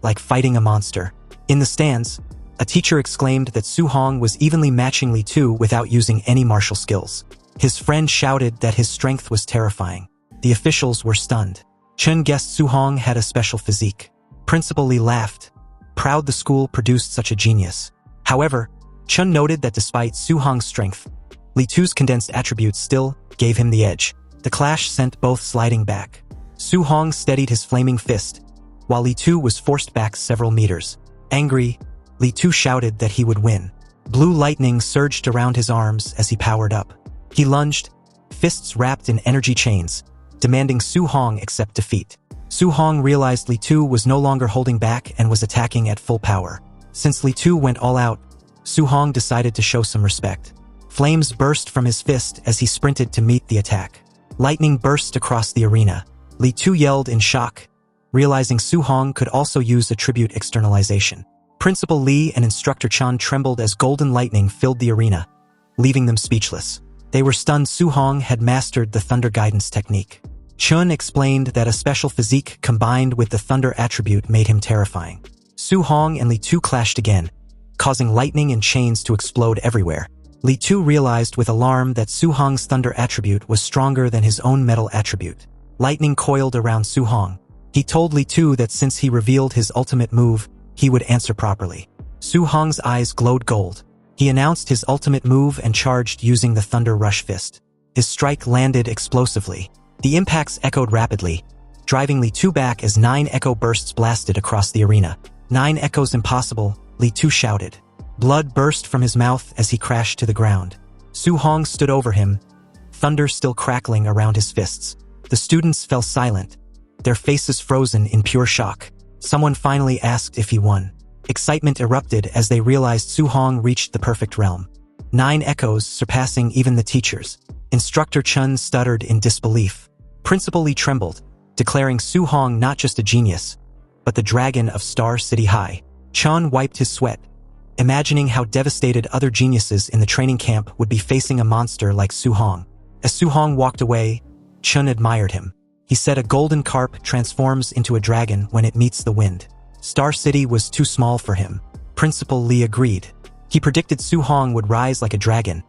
like fighting a monster. In the stands, a teacher exclaimed that Su Hong was evenly matching Li Tu without using any martial skills. His friend shouted that his strength was terrifying. The officials were stunned. Chun guessed Su Hong had a special physique. Principal Li laughed, proud the school produced such a genius. However, Chun noted that despite Su Hong's strength, Li Tu's condensed attributes still gave him the edge. The clash sent both sliding back. Su Hong steadied his flaming fist, while Li Tu was forced back several meters. Angry, Li Tu shouted that he would win. Blue lightning surged around his arms as he powered up. He lunged, fists wrapped in energy chains, demanding Su Hong accept defeat. Su Hong realized Li Tu was no longer holding back and was attacking at full power. Since Li Tu went all out, Su Hong decided to show some respect. Flames burst from his fist as he sprinted to meet the attack. Lightning burst across the arena. Li Tu yelled in shock, realizing Su Hong could also use attribute externalization. Principal Li and Instructor Chun trembled as golden lightning filled the arena, leaving them speechless. They were stunned Su Hong had mastered the Thunder Guidance technique. Chun explained that a special physique combined with the Thunder attribute made him terrifying. Su Hong and Li Tu clashed again, causing lightning and chains to explode everywhere. Li Tu realized with alarm that Su Hong's Thunder attribute was stronger than his own metal attribute. Lightning coiled around Su Hong. He told Li Tu that since he revealed his ultimate move, he would answer properly. Su Hong's eyes glowed gold. He announced his ultimate move and charged using the Thunder Rush Fist. His strike landed explosively. The impacts echoed rapidly, driving Li Tu back as 9 echo bursts blasted across the arena. 9 echoes impossible, Li Tu shouted. Blood burst from his mouth as he crashed to the ground. Su Hong stood over him, thunder still crackling around his fists. The students fell silent, their faces frozen in pure shock. Someone finally asked if he won. Excitement erupted as they realized Su Hong reached the perfect realm. 9 echoes surpassing even the teachers. Instructor Chun stuttered in disbelief. Principal Li trembled, declaring Su Hong not just a genius, but the dragon of Star City High. Chun wiped his sweat, imagining how devastated other geniuses in the training camp would be facing a monster like Su Hong. As Su Hong walked away, Chun admired him. He said a golden carp transforms into a dragon when it meets the wind. Star City was too small for him. Principal Lee agreed. He predicted Su Hong would rise like a dragon,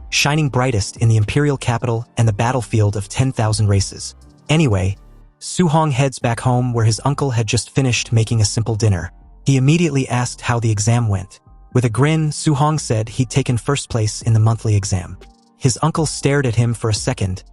shining brightest in the imperial capital and the battlefield of 10,000 races. Anyway, Su Hong heads back home where his uncle had just finished making a simple dinner. He immediately asked how the exam went. With a grin, Su Hong said he'd taken first place in the monthly exam. His uncle stared at him for a second,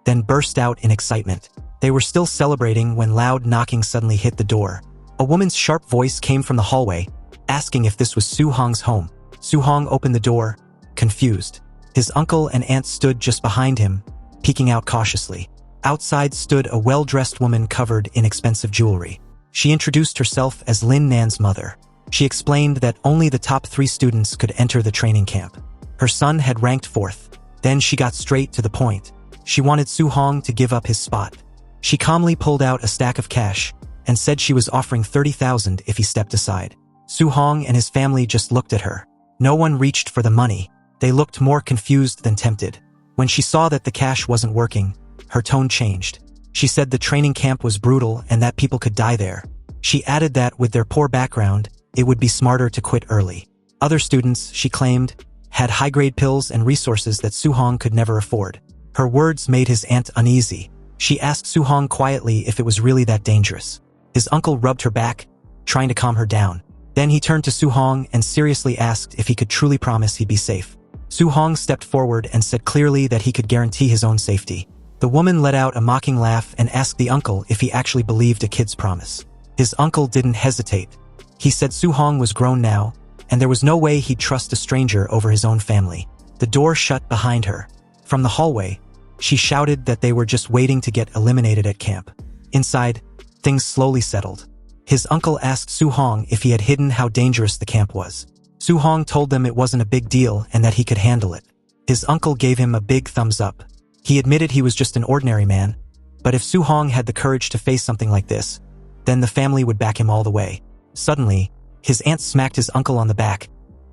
then burst out in excitement. They were still celebrating when loud knocking suddenly hit the door. A woman's sharp voice came from the hallway, asking if this was Su Hong's home. Su Hong opened the door, confused. His uncle and aunt stood just behind him, peeking out cautiously. Outside stood a well-dressed woman covered in expensive jewelry. She introduced herself as Lin Nan's mother. She explained that only the top 3 students could enter the training camp. Her son had ranked 4th. Then she got straight to the point. She wanted Su Hong to give up his spot. She calmly pulled out a stack of cash and said she was offering 30,000 if he stepped aside. Su Hong and his family just looked at her. No one reached for the money. They looked more confused than tempted. When she saw that the cash wasn't working, her tone changed. She said the training camp was brutal and that people could die there. She added that with their poor background, it would be smarter to quit early. Other students, she claimed, had high-grade pills and resources that Su Hong could never afford. Her words made his aunt uneasy. She asked Su Hong quietly if it was really that dangerous. His uncle rubbed her back, trying to calm her down. Then he turned to Su Hong and seriously asked if he could truly promise he'd be safe. Su Hong stepped forward and said clearly that he could guarantee his own safety. The woman let out a mocking laugh and asked the uncle if he actually believed a kid's promise. His uncle didn't hesitate. He said Su Hong was grown now, and there was no way he'd trust a stranger over his own family. The door shut behind her. From the hallway, she shouted that they were just waiting to get eliminated at camp. Inside, things slowly settled. His uncle asked Su Hong if he had hidden how dangerous the camp was. Su Hong told them it wasn't a big deal and that he could handle it. His uncle gave him a big thumbs up. He admitted he was just an ordinary man, but if Su Hong had the courage to face something like this, then the family would back him all the way. Suddenly, his aunt smacked his uncle on the back,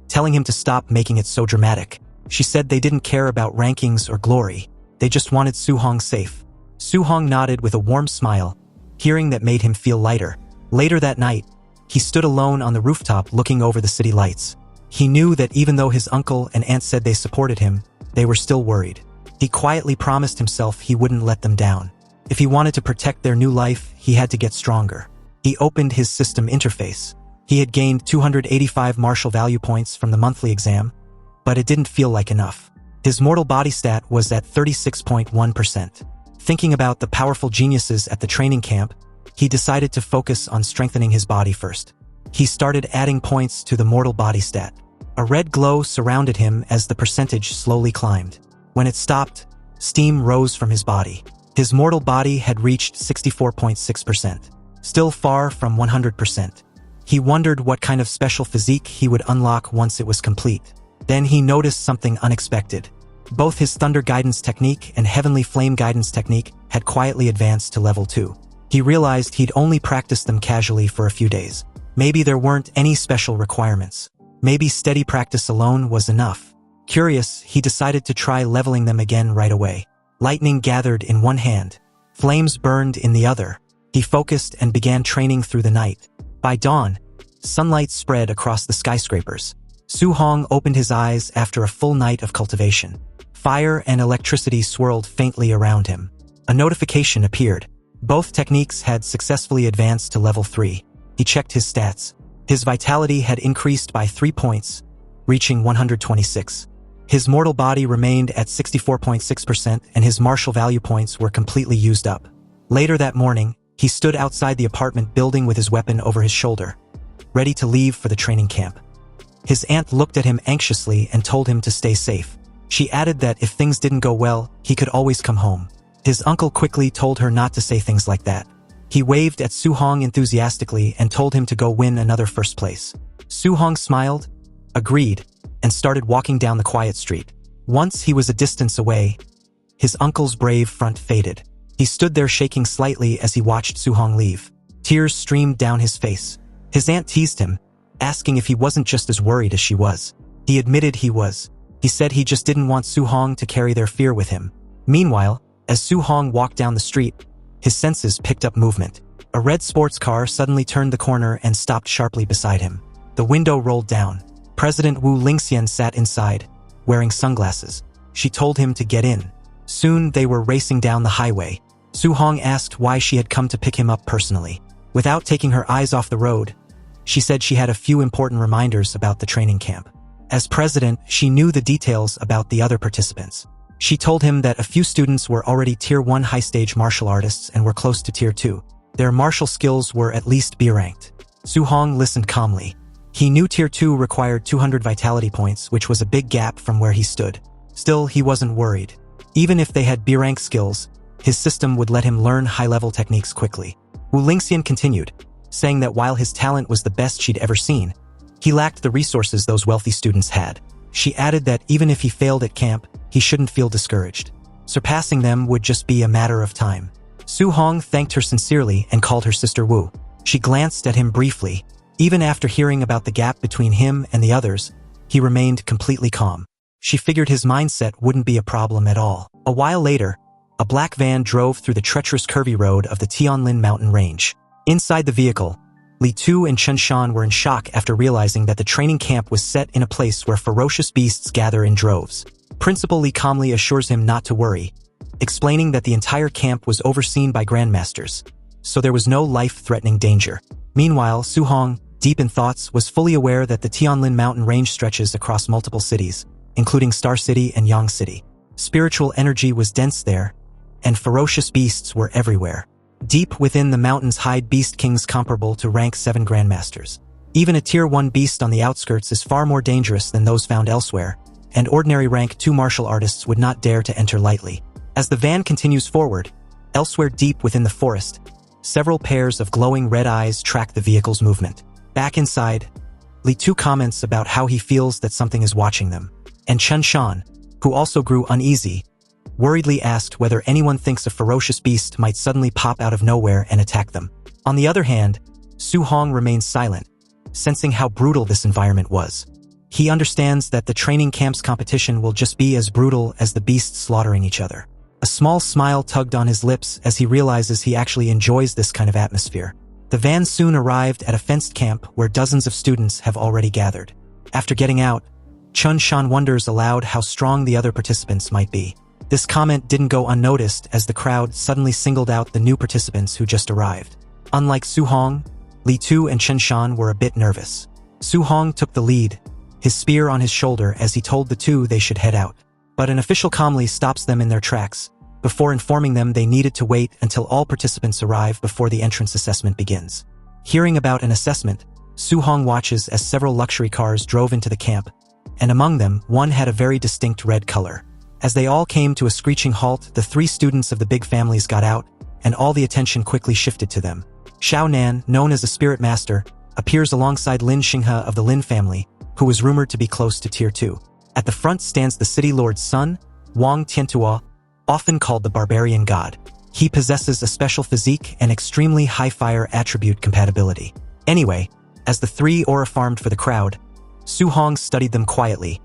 telling him to stop making it so dramatic. She said they didn't care about rankings or glory. They just wanted Su Hong safe. Su Hong nodded with a warm smile, hearing that made him feel lighter. Later that night, he stood alone on the rooftop looking over the city lights. He knew that even though his uncle and aunt said they supported him, they were still worried. He quietly promised himself he wouldn't let them down. If he wanted to protect their new life, he had to get stronger. He opened his system interface. He had gained 285 martial value points from the monthly exam, but it didn't feel like enough. His mortal body stat was at 36.1%. Thinking about the powerful geniuses at the training camp, he decided to focus on strengthening his body first. He started adding points to the mortal body stat. A red glow surrounded him as the percentage slowly climbed. When it stopped, steam rose from his body. His mortal body had reached 64.6%, still far from 100%. He wondered what kind of special physique he would unlock once it was complete. Then he noticed something unexpected. Both his Thunder Guidance Technique and Heavenly Flame Guidance Technique had quietly advanced to level 2. He realized he'd only practiced them casually for a few days. Maybe there weren't any special requirements. Maybe steady practice alone was enough. Curious, he decided to try leveling them again right away. Lightning gathered in one hand. Flames burned in the other. He focused and began training through the night. By dawn, sunlight spread across the skyscrapers. Su Hong opened his eyes after a full night of cultivation. Fire and electricity swirled faintly around him. A notification appeared. Both techniques had successfully advanced to level 3. He checked his stats. His vitality had increased by 3 points, reaching 126. His mortal body remained at 64.6% and his martial value points were completely used up. Later that morning, he stood outside the apartment building with his weapon over his shoulder, ready to leave for the training camp. His aunt looked at him anxiously and told him to stay safe. She added that if things didn't go well, he could always come home. His uncle quickly told her not to say things like that. He waved at Su Hong enthusiastically and told him to go win another first place. Su Hong smiled, agreed, and started walking down the quiet street. Once he was a distance away, his uncle's brave front faded. He stood there shaking slightly as he watched Su Hong leave. Tears streamed down his face. His aunt teased him, asking if he wasn't just as worried as she was. He admitted he was. He said he just didn't want Su Hong to carry their fear with him. Meanwhile, As Su Hong walked down the street, his senses picked up movement. A red sports car suddenly turned the corner and stopped sharply beside him. The window rolled down. President Wu Lingxian sat inside, wearing sunglasses. She told him to get in. Soon they were racing down the highway. Su Hong asked why she had come to pick him up personally. Without taking her eyes off the road, she said she had a few important reminders about the training camp. As president, she knew the details about the other participants. She told him that a few students were already Tier 1 high-stage martial artists and were close to Tier 2. Their martial skills were at least B-ranked. Su Hong listened calmly. He knew Tier 2 required 200 vitality points, which was a big gap from where he stood. Still, he wasn't worried. Even if they had B-rank skills, his system would let him learn high-level techniques quickly. Wu Lingxian continued, saying that while his talent was the best she'd ever seen, he lacked the resources those wealthy students had. She added that even if he failed at camp, he shouldn't feel discouraged. Surpassing them would just be a matter of time. Su Hong thanked her sincerely and called her sister Wu. She glanced at him briefly. Even after hearing about the gap between him and the others, he remained completely calm. She figured his mindset wouldn't be a problem at all. A while later, a black van drove through the treacherous curvy road of the Tianlin mountain range. Inside the vehicle, Li Tu and Chen Shan were in shock after realizing that the training camp was set in a place where ferocious beasts gather in droves. Principal Li calmly assures him not to worry, explaining that the entire camp was overseen by grandmasters, so there was no life-threatening danger. Meanwhile, Su Hong, deep in thoughts, was fully aware that the Tianlin mountain range stretches across multiple cities, including Star City and Yang City. Spiritual energy was dense there, and ferocious beasts were everywhere. Deep within the mountains hide beast kings comparable to rank 7 grandmasters. Even a Tier 1 beast on the outskirts is far more dangerous than those found elsewhere, and ordinary rank 2 martial artists would not dare to enter lightly. As the van continues forward, elsewhere deep within the forest, several pairs of glowing red eyes track the vehicle's movement. Back inside, Li Tu comments about how he feels that something is watching them, and Chen Shan, who also grew uneasy, worriedly asked whether anyone thinks a ferocious beast might suddenly pop out of nowhere and attack them. On the other hand, Su Hong remains silent, sensing how brutal this environment was. He understands that the training camp's competition will just be as brutal as the beasts slaughtering each other. A small smile tugged on his lips as he realizes he actually enjoys this kind of atmosphere. The van soon arrived at a fenced camp where dozens of students have already gathered. After getting out, Chen Shan wonders aloud how strong the other participants might be. This comment didn't go unnoticed as the crowd suddenly singled out the new participants who just arrived. Unlike Su Hong, Li Tu and Chen Shan were a bit nervous. Su Hong took the lead, his spear on his shoulder as he told the two they should head out. But an official calmly stops them in their tracks, before informing them they needed to wait until all participants arrive before the entrance assessment begins. Hearing about an assessment, Su Hong watches as several luxury cars drove into the camp, and among them, one had a very distinct red color. As they all came to a screeching halt, the 3 students of the big families got out, and all the attention quickly shifted to them. Xiao Nan, known as a spirit master, appears alongside Lin Xinghe of the Lin family, who was rumored to be close to Tier 2. At the front stands the city lord's son, Wang Tiantuo, often called the barbarian god. He possesses a special physique and extremely high fire attribute compatibility. Anyway, as the 3 aura farmed for the crowd, Su Hong studied them quietly,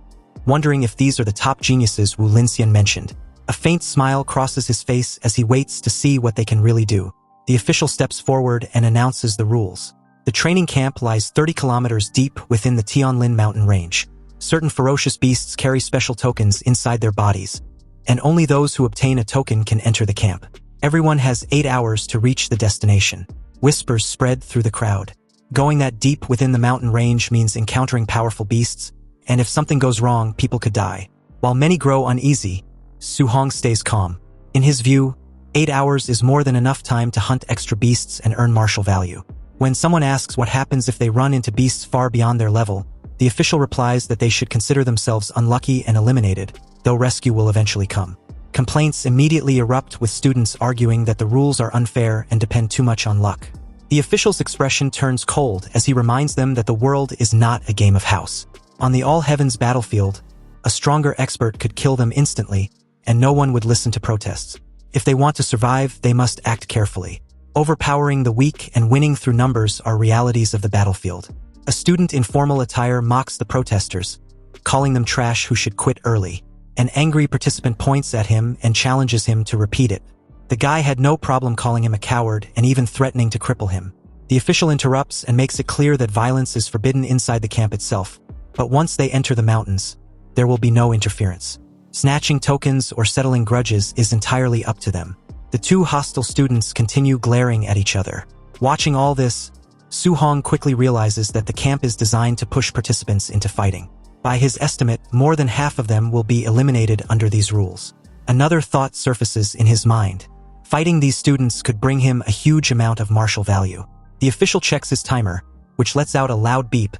wondering if these are the top geniuses Wu Lingxian mentioned. A faint smile crosses his face as he waits to see what they can really do. The official steps forward and announces the rules. The training camp lies 30 kilometers deep within the Tianlin mountain range. Certain ferocious beasts carry special tokens inside their bodies, and only those who obtain a token can enter the camp. Everyone has 8 hours to reach the destination. Whispers spread through the crowd. Going that deep within the mountain range means encountering powerful beasts, and if something goes wrong, people could die. While many grow uneasy, Su Hong stays calm. In his view, 8 hours is more than enough time to hunt extra beasts and earn martial value. When someone asks what happens if they run into beasts far beyond their level, the official replies that they should consider themselves unlucky and eliminated, though rescue will eventually come. Complaints immediately erupt with students arguing that the rules are unfair and depend too much on luck. The official's expression turns cold as he reminds them that the world is not a game of house. On the all-heavens battlefield, a stronger expert could kill them instantly, and no one would listen to protests. If they want to survive, they must act carefully. Overpowering the weak and winning through numbers are realities of the battlefield. A student in formal attire mocks the protesters, calling them trash who should quit early. An angry participant points at him and challenges him to repeat it. The guy had no problem calling him a coward and even threatening to cripple him. The official interrupts and makes it clear that violence is forbidden inside the camp itself. But once they enter the mountains, there will be no interference. Snatching tokens or settling grudges is entirely up to them. The two hostile students continue glaring at each other. Watching all this, Su-hong quickly realizes that the camp is designed to push participants into fighting. By his estimate, more than half of them will be eliminated under these rules. Another thought surfaces in his mind. Fighting these students could bring him a huge amount of martial value. The official checks his timer, which lets out a loud beep,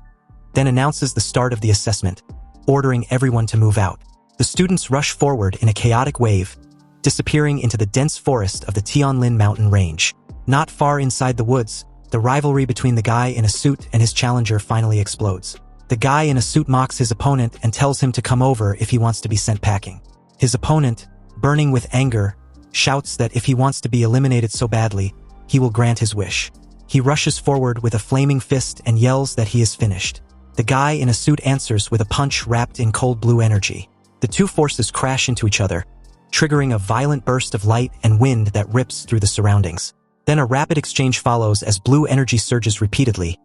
then announces the start of the assessment, ordering everyone to move out. The students rush forward in a chaotic wave, disappearing into the dense forest of the Tianlin mountain range. Not far inside the woods, the rivalry between the guy in a suit and his challenger finally explodes. The guy in a suit mocks his opponent and tells him to come over if he wants to be sent packing. His opponent, burning with anger, shouts that if he wants to be eliminated so badly, he will grant his wish. He rushes forward with a flaming fist and yells that he is finished. The guy in a suit answers with a punch wrapped in cold blue energy. The two forces crash into each other, triggering a violent burst of light and wind that rips through the surroundings. Then a rapid exchange follows as blue energy surges repeatedly,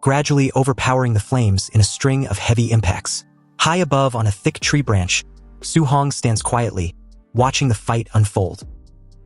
gradually overpowering the flames in a string of heavy impacts. High above on a thick tree branch, Su-hong stands quietly, watching the fight unfold.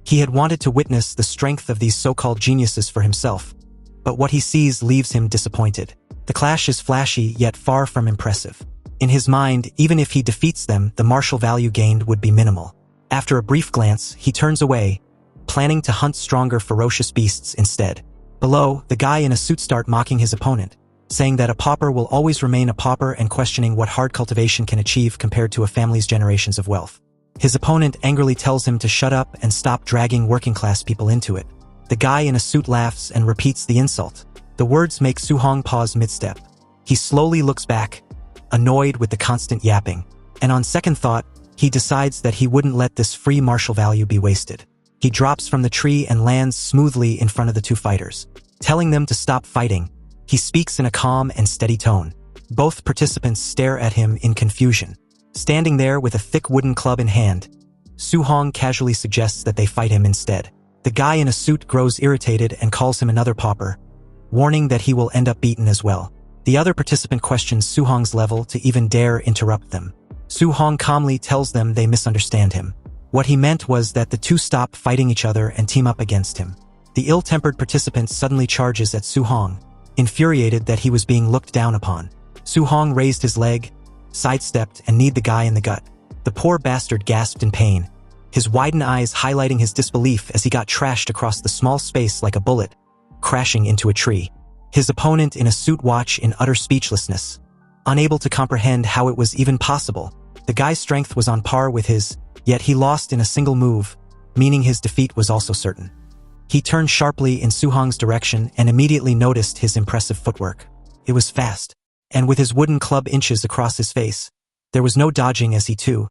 He had wanted to witness the strength of these so-called geniuses for himself, but what he sees leaves him disappointed. The clash is flashy yet far from impressive. In his mind, even if he defeats them, the martial value gained would be minimal. After a brief glance, he turns away, planning to hunt stronger ferocious beasts instead. Below, the guy in a suit starts mocking his opponent, saying that a pauper will always remain a pauper and questioning what hard cultivation can achieve compared to a family's generations of wealth. His opponent angrily tells him to shut up and stop dragging working-class people into it. The guy in a suit laughs and repeats the insult. The words make Su-hong pause mid-step. He slowly looks back, annoyed with the constant yapping, and on second thought, he decides that he wouldn't let this free martial value be wasted. He drops from the tree and lands smoothly in front of the two fighters. Telling them to stop fighting, he speaks in a calm and steady tone. Both participants stare at him in confusion. Standing there with a thick wooden club in hand, Su-hong casually suggests that they fight him instead. The guy in a suit grows irritated and calls him another pauper, warning that he will end up beaten as well. The other participant questions Su-hong's level to even dare interrupt them. Su-hong calmly tells them they misunderstand him. What he meant was that the two stop fighting each other and team up against him. The ill-tempered participant suddenly charges at Su-hong, infuriated that he was being looked down upon. Su-hong raised his leg, sidestepped, and kneed the guy in the gut. The poor bastard gasped in pain, his widened eyes highlighting his disbelief as he got trashed across the small space like a bullet, crashing into a tree. His opponent in a suit watched in utter speechlessness, unable to comprehend how it was even possible. The guy's strength was on par with his, yet he lost in a single move, meaning his defeat was also certain. He turned sharply in Su-hong's direction and immediately noticed his impressive footwork. It was fast, and with his wooden club inches across his face, there was no dodging as he too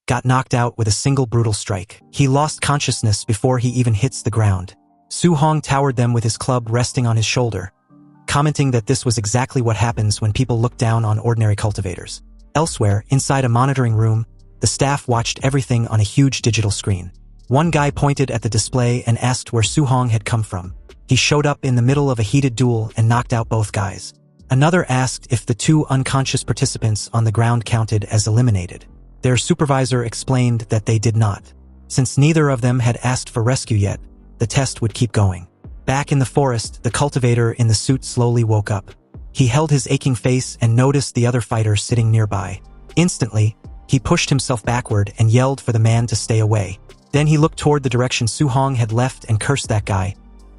got knocked out with a single brutal strike. He lost consciousness before he even hits the ground. Su-hong towered them with his club resting on his shoulder, commenting that this was exactly what happens when people look down on ordinary cultivators. Elsewhere, inside a monitoring room, the staff watched everything on a huge digital screen. One guy pointed at the display and asked where Su-hong had come from. He showed up in the middle of a heated duel and knocked out both guys. Another asked if the two unconscious participants on the ground counted as eliminated. Their supervisor explained that they did not. Since neither of them had asked for rescue yet, the test would keep going. Back in the forest, the cultivator in the suit slowly woke up. He held his aching face and noticed the other fighter sitting nearby. Instantly, he pushed himself backward and yelled for the man to stay away. Then he looked toward the direction Su-hong had left and cursed that guy,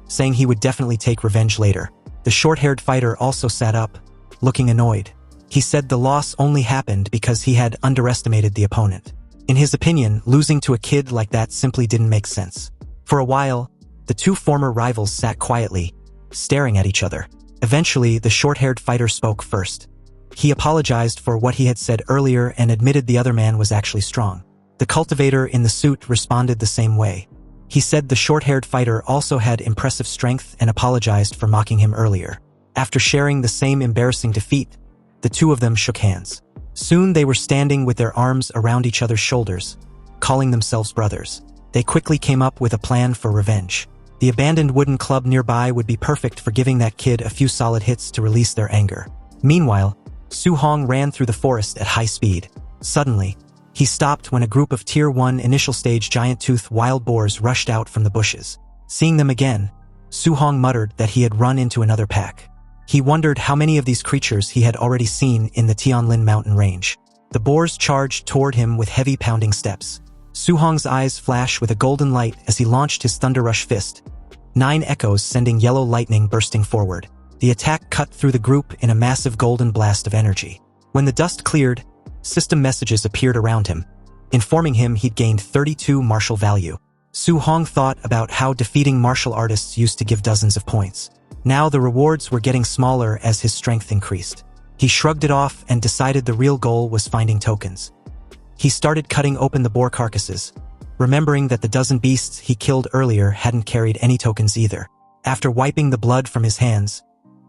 saying he would definitely take revenge later. The short-haired fighter also sat up, looking annoyed. He said the loss only happened because he had underestimated the opponent. In his opinion, losing to a kid like that simply didn't make sense. For a while, the two former rivals sat quietly, staring at each other. Eventually, the short-haired fighter spoke first. He apologized for what he had said earlier and admitted the other man was actually strong. The cultivator in the suit responded the same way. He said the short-haired fighter also had impressive strength and apologized for mocking him earlier. After sharing the same embarrassing defeat, the two of them shook hands. Soon they were standing with their arms around each other's shoulders, calling themselves brothers. They quickly came up with a plan for revenge. The abandoned wooden club nearby would be perfect for giving that kid a few solid hits to release their anger. Meanwhile, Su Hong ran through the forest at high speed. Suddenly, he stopped when a group of Tier 1 initial stage giant-toothed wild boars rushed out from the bushes. Seeing them again, Su Hong muttered that he had run into another pack. He wondered how many of these creatures he had already seen in the Tianlin mountain range. The boars charged toward him with heavy pounding steps. Su Hong's eyes flashed with a golden light as he launched his Thunder Rush fist, 9 echoes sending yellow lightning bursting forward. The attack cut through the group in a massive golden blast of energy. When the dust cleared, system messages appeared around him, informing him he'd gained 32 martial value. Su Hong thought about how defeating martial artists used to give dozens of points. Now the rewards were getting smaller as his strength increased. He shrugged it off and decided the real goal was finding tokens. He started cutting open the boar carcasses, remembering that the dozen beasts he killed earlier hadn't carried any tokens either. After wiping the blood from his hands,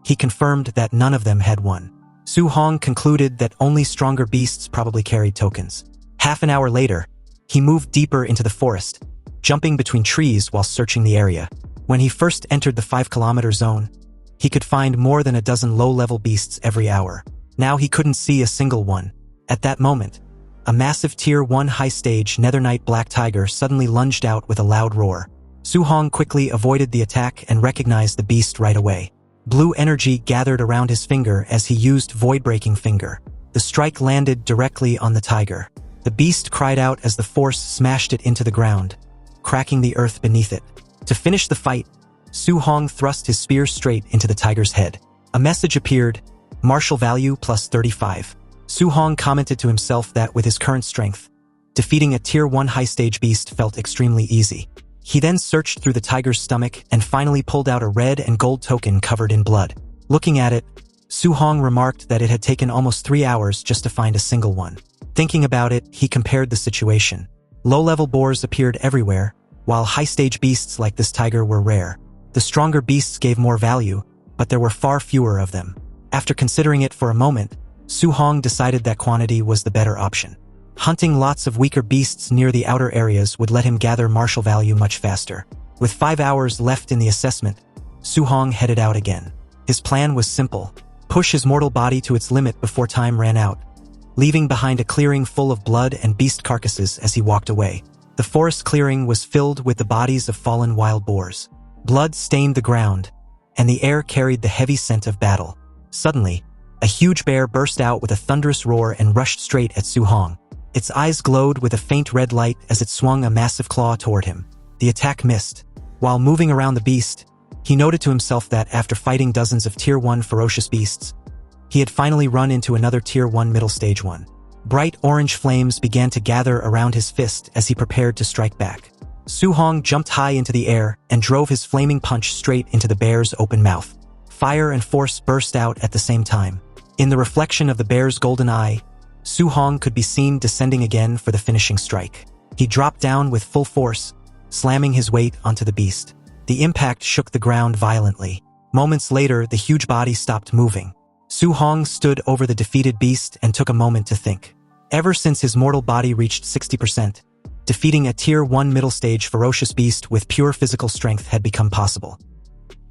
he confirmed that none of them had one. Su Hong concluded that only stronger beasts probably carried tokens. Half an hour later, he moved deeper into the forest, jumping between trees while searching the area. When he first entered the 5-kilometer zone, he could find more than a dozen low-level beasts every hour. Now he couldn't see a single one. At that moment, a massive Tier 1 high-stage Netherknight black tiger suddenly lunged out with a loud roar. Su Hong quickly avoided the attack and recognized the beast right away. Blue energy gathered around his finger as he used Void-Breaking Finger. The strike landed directly on the tiger. The beast cried out as the force smashed it into the ground, cracking the earth beneath it. To finish the fight, Su Hong thrust his spear straight into the tiger's head. A message appeared, martial value plus 35. Su Hong commented to himself that with his current strength, defeating a Tier 1 high-stage beast felt extremely easy. He then searched through the tiger's stomach and finally pulled out a red and gold token covered in blood. Looking at it, Su Hong remarked that it had taken almost 3 hours just to find a single one. Thinking about it, he compared the situation. Low-level boars appeared everywhere, while high-stage beasts like this tiger were rare. The stronger beasts gave more value, but there were far fewer of them. After considering it for a moment, Su Hong decided that quantity was the better option. Hunting lots of weaker beasts near the outer areas would let him gather martial value much faster. With 5 hours left in the assessment, Su Hong headed out again. His plan was simple: push his mortal body to its limit before time ran out, leaving behind a clearing full of blood and beast carcasses as he walked away. The forest clearing was filled with the bodies of fallen wild boars. Blood stained the ground, and the air carried the heavy scent of battle. Suddenly, a huge bear burst out with a thunderous roar and rushed straight at Su Hong. Its eyes glowed with a faint red light as it swung a massive claw toward him. The attack missed. While moving around the beast, he noted to himself that after fighting dozens of Tier 1 ferocious beasts, he had finally run into another Tier 1 middle stage one. Bright orange flames began to gather around his fist as he prepared to strike back. Su Hong jumped high into the air and drove his flaming punch straight into the bear's open mouth. Fire and force burst out at the same time. In the reflection of the bear's golden eye, Su Hong could be seen descending again for the finishing strike. He dropped down with full force, slamming his weight onto the beast. The impact shook the ground violently. Moments later, the huge body stopped moving. Su Hong stood over the defeated beast and took a moment to think. Ever since his mortal body reached 60%, defeating a Tier 1 middle stage ferocious beast with pure physical strength had become possible.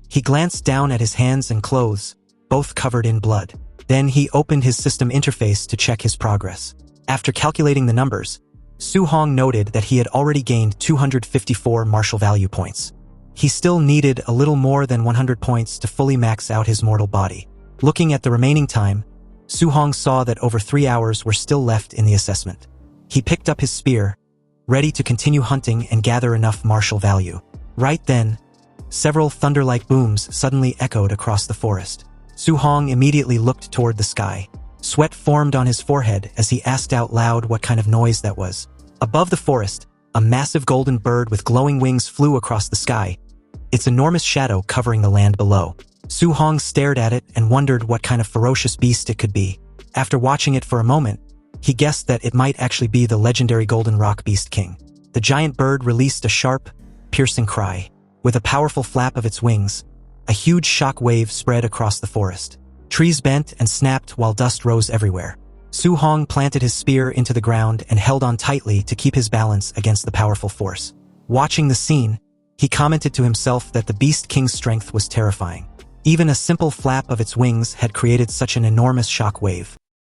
He glanced down at his hands and clothes, both covered in blood. Then he opened his system interface to check his progress. After calculating the numbers, Su Hong noted that he had already gained 254 martial value points. He still needed a little more than 100 points to fully max out his mortal body. Looking at the remaining time, Su Hong saw that over 3 hours were still left in the assessment. He picked up his spear, ready to continue hunting and gather enough martial value. Right then, several thunder-like booms suddenly echoed across the forest. Su Hong immediately looked toward the sky. Sweat formed on his forehead as he asked out loud what kind of noise that was. Above the forest, a massive golden bird with glowing wings flew across the sky, its enormous shadow covering the land below. Su Hong stared at it and wondered what kind of ferocious beast it could be. After watching it for a moment, he guessed that it might actually be the legendary Golden Rock Beast King. The giant bird released a sharp, piercing cry. With a powerful flap of its wings, a huge shock wave spread across the forest. Trees bent and snapped while dust rose everywhere. Su Hong planted his spear into the ground and held on tightly to keep his balance against the powerful force. Watching the scene, he commented to himself that the Beast King's strength was terrifying. Even a simple flap of its wings had created such an enormous shock wave.